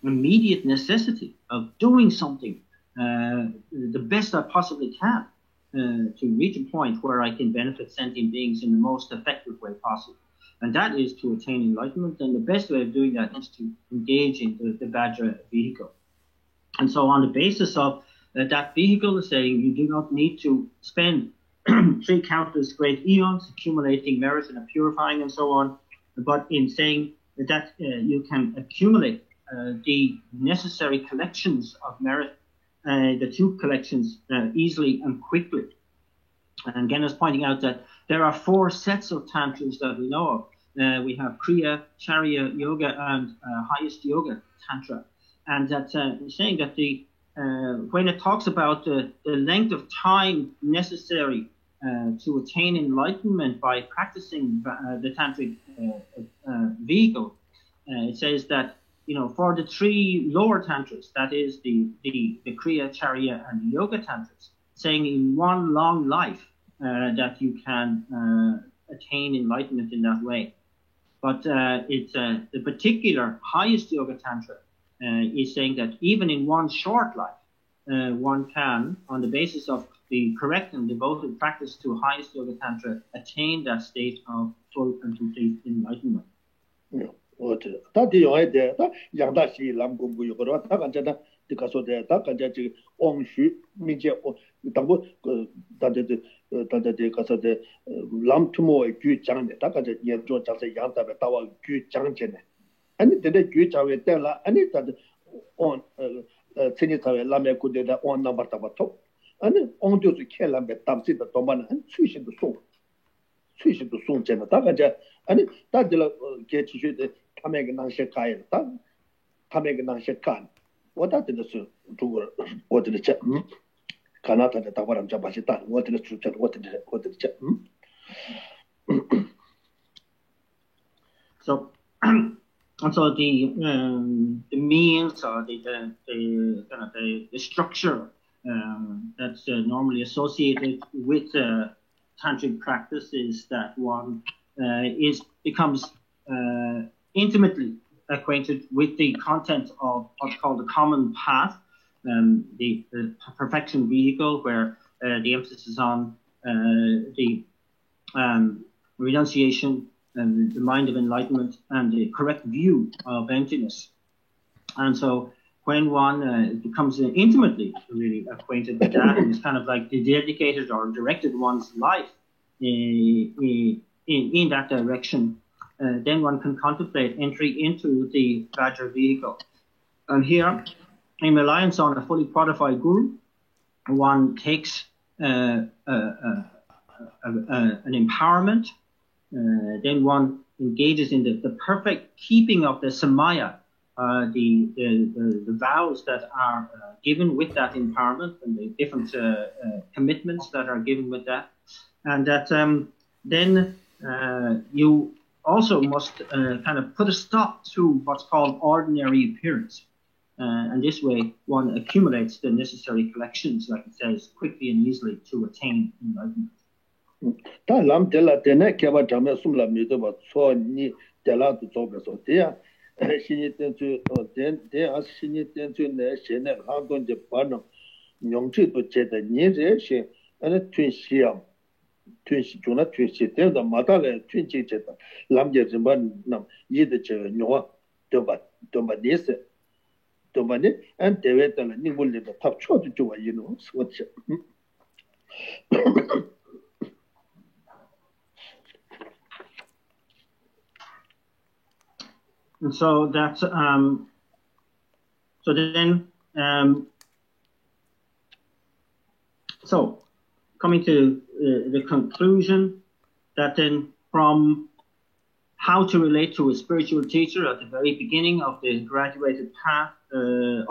immediate necessity of doing something the best I possibly can to reach a point where I can benefit sentient beings in the most effective way possible. And that is to attain enlightenment. And the best way of doing that is to engage in the Vajra vehicle. And so on the basis of that vehicle is saying you do not need to spend 3 countless great eons accumulating merit and purifying and so on, but in saying that you can accumulate the necessary collections of merit, the 2 collections easily and quickly. And again, I was pointing out that there are 4 sets of tantras that we know of. We have Kriya, Charya Yoga, and Highest Yoga Tantra. And that's saying that when it talks about the length of time necessary to attain enlightenment by practicing the tantric vehicle, it says that for the 3 lower tantras, that is the Kriya, Charya, and the Yoga tantras, saying in one long life that you can attain enlightenment in that way. But it's the particular highest yoga tantra is saying that even in one short life, one can, on the basis of the correct and devoted practice to highest yoga tantra, attain that state of full and complete enlightenment. So, and so the means or the structure that's normally associated with tantric practice is that one becomes intimately acquainted with the content of what's called the common path, the perfection vehicle, where the emphasis is on the renunciation and the mind of enlightenment and the correct view of emptiness. And so when one becomes intimately really acquainted with that, and it's kind of like dedicated or directed one's life in that direction, then one can contemplate entry into the Vajra vehicle. And here, in reliance on a fully qualified guru, one takes an empowerment, then one engages in the perfect keeping of the samaya, the vows that are given with that empowerment, and the different commitments that are given with that. And that then you also must kind of put a stop to what's called ordinary appearance. And this way, one accumulates the necessary collections, like it says, quickly and easily to attain enlightenment. Ta lam tela tene keba jame sumla mido ba so ni tela tu zobe so dia shini tenzu den as shini tenzu ne shene hangdon je bano nyongchi to che de ni re she ane twin xiam twin shi jona twin shi de da mata le twin chi che da lam je zimban nam yi de che nyowa to ba dese to ba ne an dewe ta ni bul de tap cho tu wa you know what And so that's so coming to the conclusion, that then from how to relate to a spiritual teacher at the very beginning of the graduated path,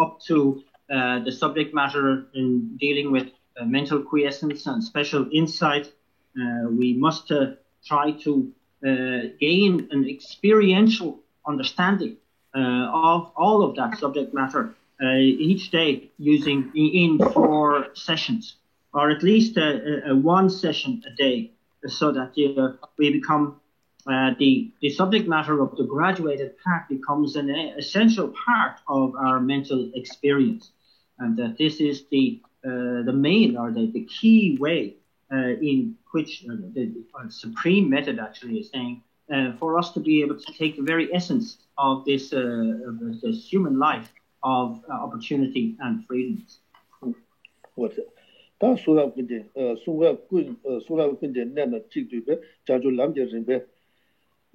up to the subject matter in dealing with mental quiescence and special insight, we must try to gain an experiential understanding of all of that subject matter each day, using in 4 sessions, or at least one session a day, so that we become the subject matter of the graduated path becomes an essential part of our mental experience, and that this is the main, or the key way in which the supreme method actually is saying, for us to be able to take the very essence of this human life of opportunity and freedoms. What's it? Ta sura kunje sura kunje nena chikdube jajo lamje rimbe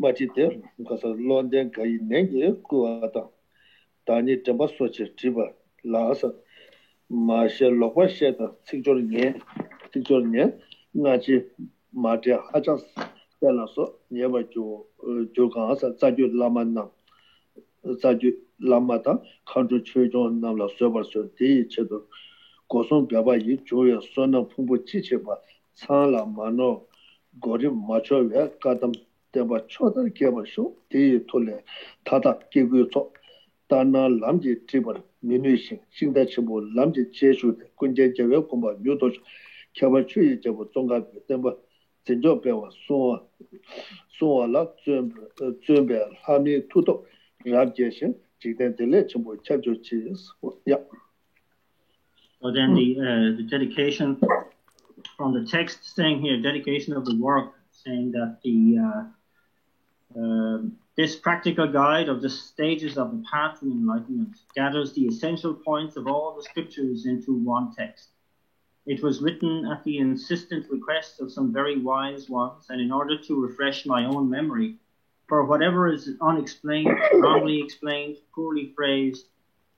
machite kasa londen kai nenge kuata tani tamba soche tiba lasa ma she lokwa sheta sikjor nye ngachi mate ajas so nyeba jo kansa zajo lamata kanju chöjon namla sobar so de chedo 고송 배바이 조여 선나 풍부 지체바 상라 마노 고리 마초에 가담 대바 초들 개버쇼 디 톨레 타다 기구초 다나 람지 트리버 미뉴싱 싱다치보 람지 제슈 군제 제외 공부 유도 개버추이 제보 종가 대바 진조 배워 소와라 준비 하미 투도 랍제신 지된들레 전부 찾조치 야. So then the dedication from the text saying here, dedication of the work, saying that this practical guide of the stages of the path to enlightenment gathers the essential points of all the scriptures into one text. It was written at the insistent request of some very wise ones, and in order to refresh my own memory, for whatever is unexplained, wrongly explained, poorly phrased,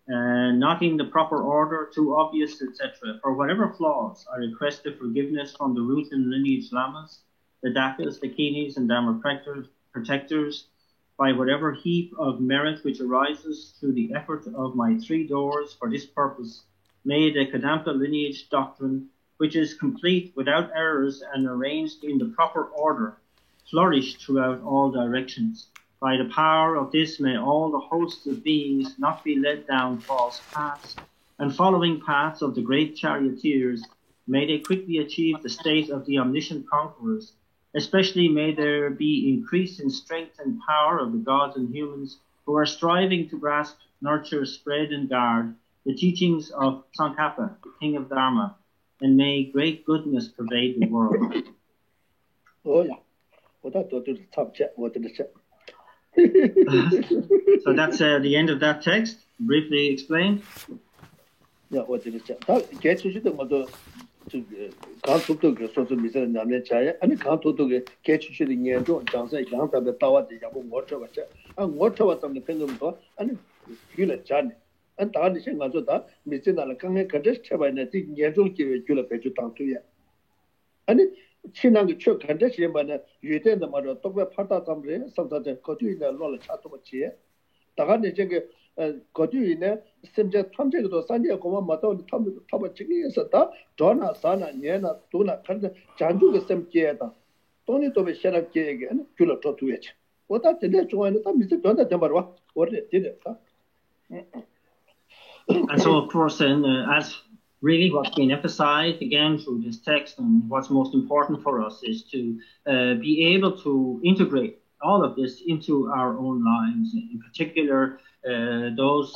not in the proper order, too obvious, etc. For whatever flaws, I request the forgiveness from the root and lineage lamas, the dakas, the kinis, and dharma protectors, by whatever heap of merit which arises through the effort of my 3 doors for this purpose. May the Kadampa lineage doctrine, which is complete without errors and arranged in the proper order, flourish throughout all directions. By the power of this, may all the hosts of beings not be led down false paths, and following paths of the great charioteers, may they quickly achieve the state of the omniscient conquerors. Especially may there be increase in strength and power of the gods and humans who are striving to grasp, nurture, spread, and guard the teachings of Tsongkhapa, the King of Dharma, and may great goodness pervade the world. Oh yeah, what I thought was top chat. What did it say? So that's the end of that text, briefly explained. Yeah, what did it say? That gets you the mother to can't talk to so to Mr. Namechaya, and can't talk to get you the near door, Johnson, can't have the tower, the Yabu water, and water was on the kingdom door, and feel a chan. And Tarnishing Mazuda, Mr. Nalakan can just have an thing, Yazul give a Jula Pejutan to you. And Chinang Chuk condition by the Yuten the mother, Toba Pata Tamre, sometimes got you in the Lola Chatomachi. Tagani Jigger got you in there, Simja Tamjig to Sandia Goma Mato, Tomachiki is a da, Donna, Sana, Niena, Tuna, Kanda, Janju, the same theater. Tony to be shut up again, Jula to it. What that the next one, Mr. Donna Tamara, what did it? And so, of course, then, as really what's been emphasized again through this text, and what's most important for us is to be able to integrate all of this into our own lives, in particular, those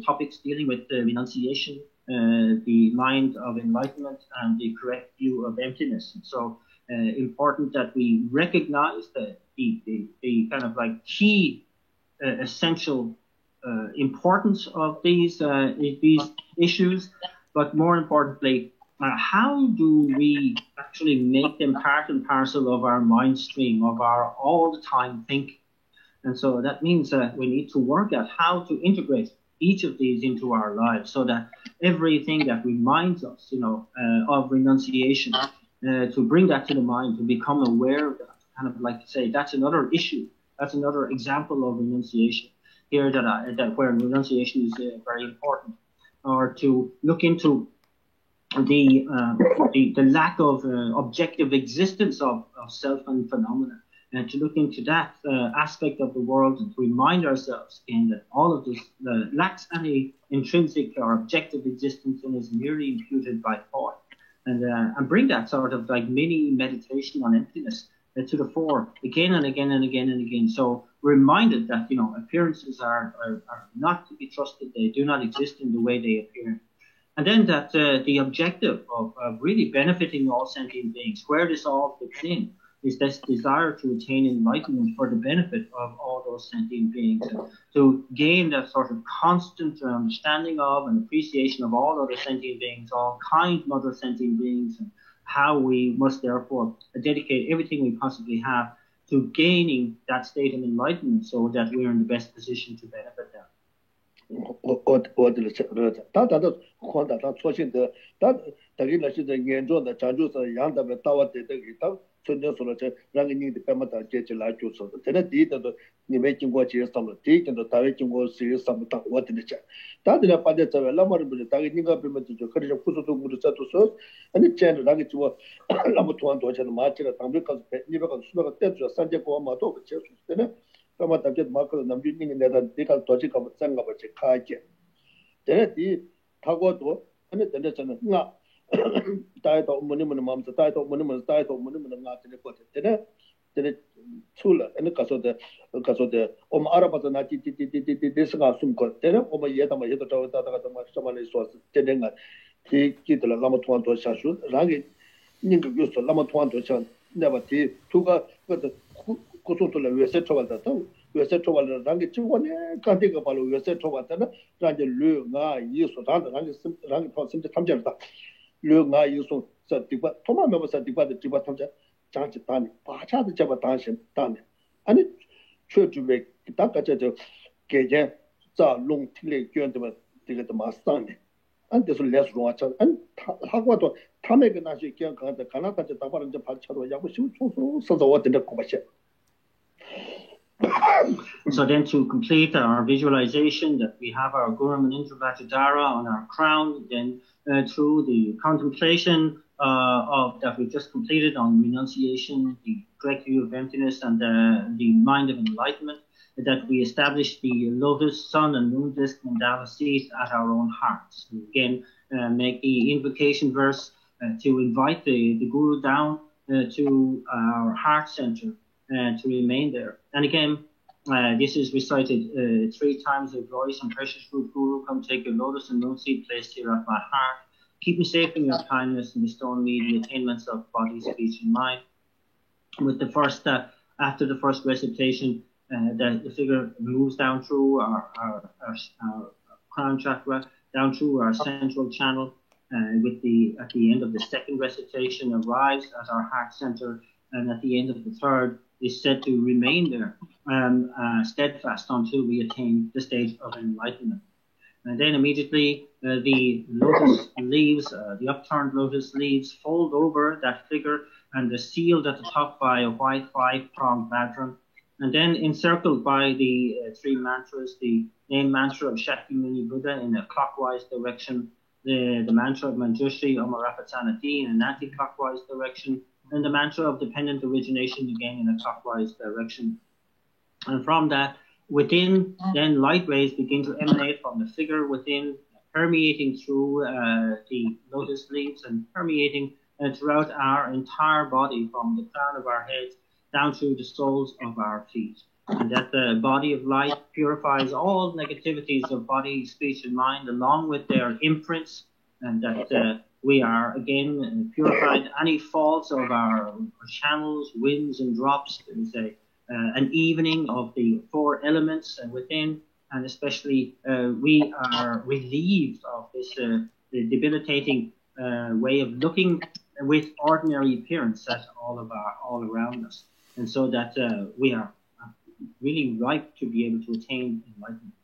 topics dealing with renunciation, the mind of enlightenment, and the correct view of emptiness. And so, important that we recognize the kind of like key essential importance of these issues, but more importantly, how do we actually make them part and parcel of our mind stream, of our all the time thinking? And so that means that we need to work out how to integrate each of these into our lives, so that everything that reminds us, of renunciation, to bring that to the mind, to become aware of that, kind of like to say that's another issue, that's another example of renunciation here that where renunciation is very important, or to look into the lack of objective existence of self and phenomena, and to look into that aspect of the world, and to remind ourselves again that all of this lacks any intrinsic or objective existence and is merely imputed by thought, and bring that sort of like mini meditation on emptiness to the fore again and again and again and again. So we're reminded that appearances are not to be trusted; they do not exist in the way they appear. And then that the objective of really benefiting all sentient beings, where this all fits in, is this desire to attain enlightenment for the benefit of all those sentient beings, and to gain that sort of constant understanding of and appreciation of all other sentient beings, all kind of other sentient beings, and how we must therefore dedicate everything we possibly have to gaining that state of enlightenment, so that we're in the best position to benefit them. 마크 남주님이 내가 네가 도지 가면 생각 없이 가게. 제네디 타고도 근데 저는 나 다이도 어머님은 마음서 다이도 어머님은 나 되는 거 같아. 제네 출라 근데 가서도 엄마 알아봐서 나 디디디디디디스가 숨고 되네. 엄마 얘도 얘도 다다가 좀 말씀을 해서 되는가. 기기들 라마 통한도 샤슈 라게 닝가 요소 라마 통한도 샤 내가 디 두가 그 고소들을 위해서 초발다 위해서 초발을 랑게 치고네 간데가 바로 위해서 초발다나 랑게 르가 이소다 랑게 터심데 탐절다 르가 이소 서디바 토마메버 서디바데 디바 탐자 장치 단이 바차도 잡아 단신 단에 아니 최주베 딱까지도 계제 자 롱틸레 견데만 되게도 마스탄데 안데서 레스로 왔자 안 하고도 탐에게 나시 그냥 가다 가나까지 다바른데 발차로 야고 시우소소 서서 왔는데 고마셔. So then, to complete our visualization that we have our Guru Munindra Vajradhara on our crown, then through the contemplation of that we've just completed on renunciation, the correct view of emptiness, and the mind of enlightenment, that we establish the lotus, sun, and moon disk mandala seat at our own hearts. And again, make the invocation verse to invite the Guru down to our heart center. To remain there. And again, This is recited 3 times with glorious and precious root Guru. Come take your lotus and moon seed placed here at my heart. Keep me safe in your kindness and bestow on me the attainments of body, speech, and mind. With the first, after the first recitation, the figure moves down through our crown chakra, down through our central channel. At the end of the second recitation, arrives at our heart center, and at the end of the third is said to remain there, steadfast until we attain the stage of enlightenment. And then immediately the lotus leaves, the upturned lotus leaves, fold over that figure and are sealed at the top by a white 5-pronged badram. And then encircled by the 3 mantras, the name mantra of Shakyamuni Buddha in a clockwise direction, the mantra of Manjushri Amarapatsanati in an anti-clockwise direction, and the mantra of dependent origination again in a clockwise direction. And from that, within, then light rays begin to emanate from the figure within, permeating through the lotus leaves and permeating throughout our entire body, from the crown of our heads down through the soles of our feet. And that the body of light purifies all negativities of body, speech, and mind, along with their imprints, and that we are again purified any faults of our channels, winds, and drops. There is an evening of the 4 elements within, and especially we are relieved of this debilitating way of looking with ordinary appearance at all around us, and so that we are really ripe to be able to attain enlightenment.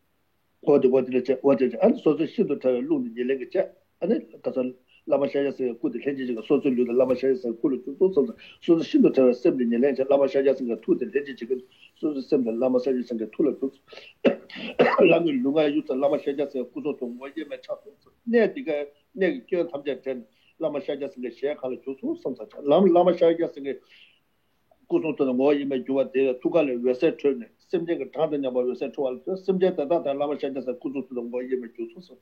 Lama Shaya says, good legislative social Lama Shaya says, good to so the Shindo Terra assembly in Lama Shaya sing a 2 the legislative so the assembly Lama Shaya sing a 2 Langu Lunga used Lama Shaya says, Kuzo to Wayama Chapo. Near the Neg Kill Tabjet, Lama Shaya sing a share color to some such. Lama Shaya sing a Kuzo to the Wayama Jua de Tugal reset turn, Simjing a Tantan about reset to all, Simjet that Lama Shaya says, Kuzo to the Wayama Jusu.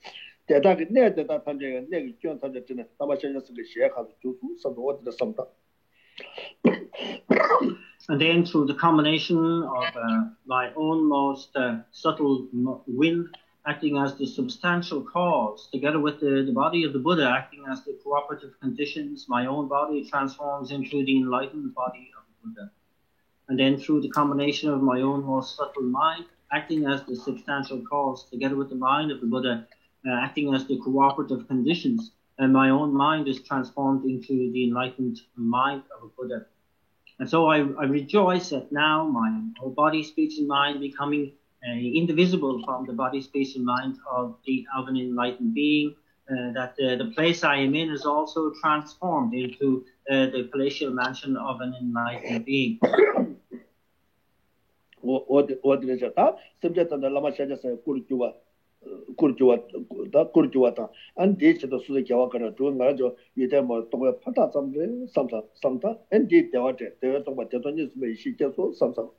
The target near the Tanjang and Neg Kion Tanjat, Lama Shaya sing a share color to some what the some. And then through the combination of my own most subtle will acting as the substantial cause, together with the body of the Buddha acting as the cooperative conditions, my own body transforms into the enlightened body of the Buddha. And then through the combination of my own most subtle mind acting as the substantial cause, together with the mind of the Buddha acting as the cooperative conditions, and my own mind is transformed into the enlightened mind of a Buddha. And so I rejoice that now my whole body, speech, and mind becoming indivisible from the body, speech, and mind of an enlightened being, that the place I am in is also transformed into the palatial mansion of an enlightened being. What is that? Subject of the Lama Shaya says, Kurjuata, and ditch the Suzaki doing Rajo, you tell me to pata something, and did the water, there are some may she just something.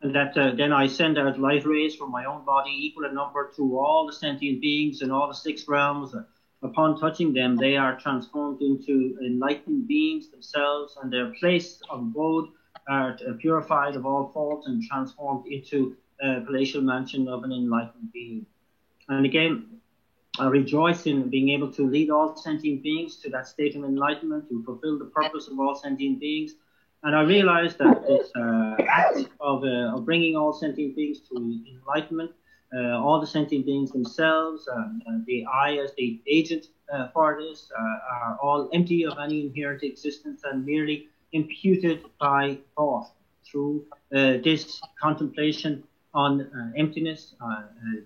And that then I send out light rays from my own body, equal in number to all the sentient beings in all the 6 realms. Upon touching them, they are transformed into enlightened beings themselves, and their place of abode are purified of all faults and transformed into palatial mansion of an enlightened being. And again, I rejoice in being able to lead all sentient beings to that state of enlightenment, to fulfill the purpose of all sentient beings. And I realize that this act of bringing all sentient beings to enlightenment, all the sentient beings themselves, the I as the agent for this, are all empty of any inherent existence and merely imputed by thought. Through this contemplation on emptiness,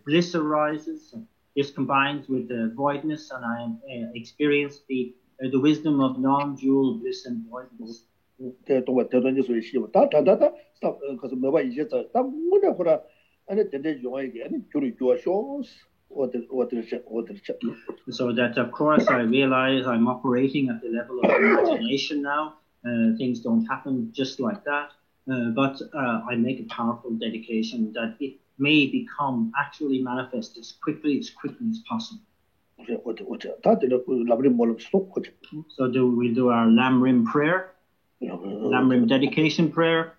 bliss arises. This combines with the voidness, and I experience the wisdom of non-dual bliss and voidness. So that, of course, I realize I'm operating at the level of imagination now. Things don't happen just like that. But I make a powerful dedication that it may become actually manifest as quickly as possible. So we'll do our Lamrim prayer, Lamrim dedication prayer.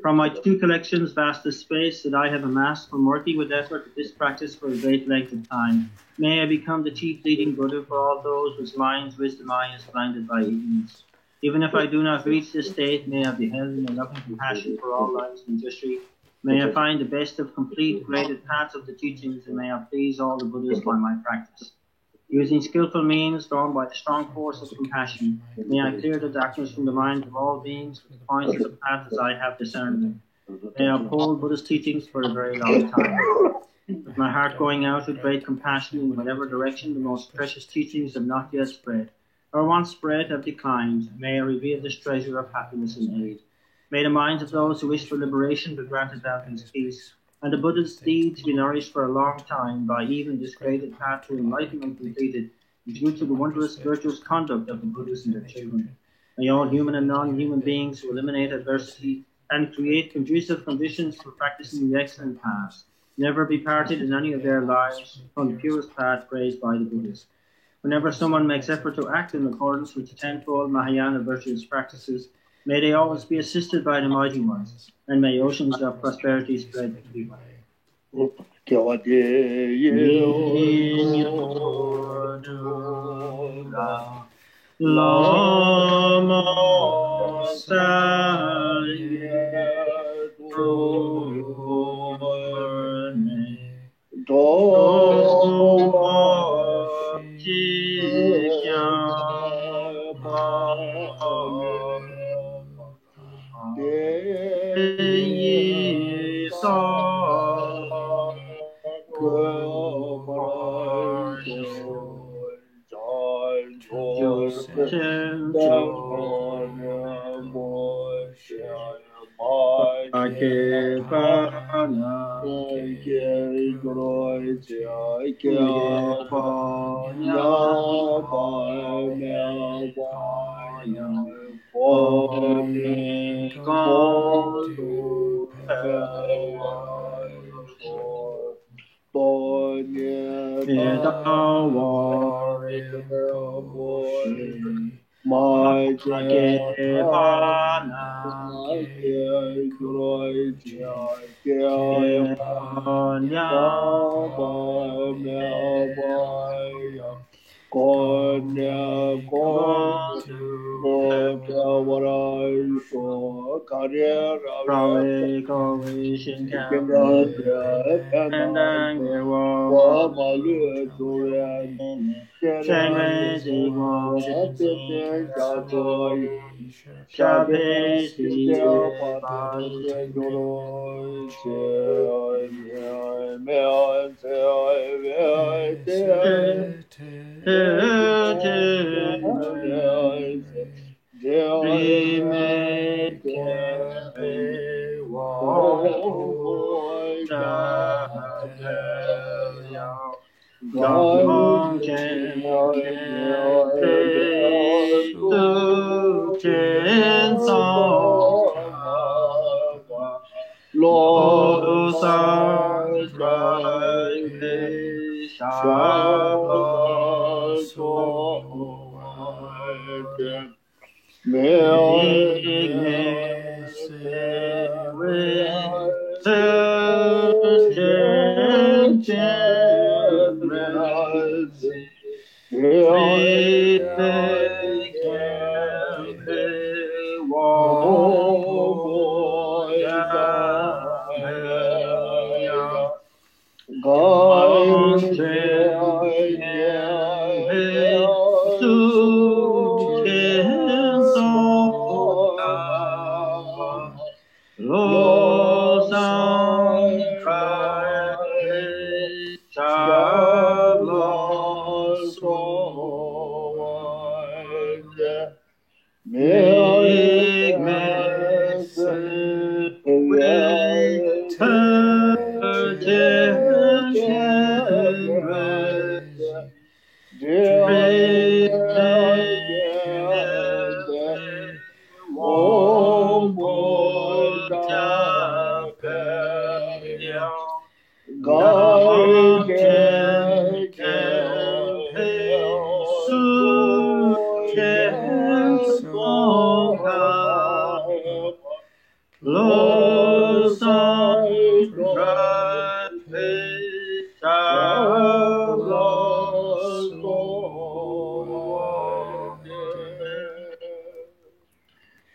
From my two collections, vast the space that I have amassed from working with effort at this practice for a great length of time. May I become the chief leading Buddha for all those whose minds wisdom eye is blinded by ignorance. Even if I do not reach this state, may I be held in a loving compassion for all lives in history. May I find the best of complete, graded paths of the teachings, and may I please all the Buddhas by my practice. Using skillful means, drawn by the strong force of compassion, may I clear the darkness from the minds of all beings with the points of the path as I have discerned them. May I uphold Buddha's teachings for a very long time. With my heart going out with great compassion in whatever direction the most precious teachings have not yet spread, or once spread have declined, may I reveal this treasure of happiness and aid. May the minds of those who wish for liberation be granted out in peace, and the Buddha's deeds be nourished for a long time by even this graded path to enlightenment completed, due to the wondrous virtuous conduct of the Buddhas and their children. May all human and non-human beings who eliminate adversity and create conducive conditions for practicing the excellent paths never be parted in any of their lives from the purest path praised by the Buddhas. Whenever someone makes effort to act in accordance with the tenfold Mahayana virtuous practices, may they always be assisted by the mighty ones, and may oceans of prosperity spread everywhere. Los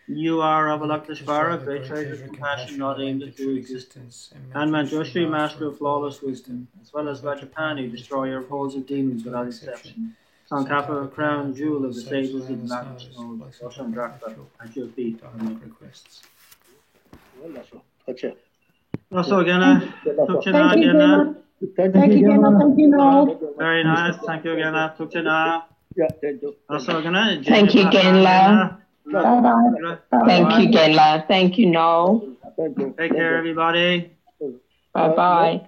You are of Alakashvara, great treasure of compassion, not aimed at your existence. And Manjushri, master of flawless wisdom, as well as Vajrapani, destroyer of holes of demons without exception. Sankapa, crown jewel of the sages of Latin snows, Roshan Drakta, at your feet are my requests. Also again, thank you, Gena. Thank you, Gena. Thank you, Noel. Very nice. Thank you again. Yeah, thank you. Also again, thank you, Gena. Bye-bye. Thank you, Gela. Thank you, Noel. Thank you. Take care, everybody. Bye-bye.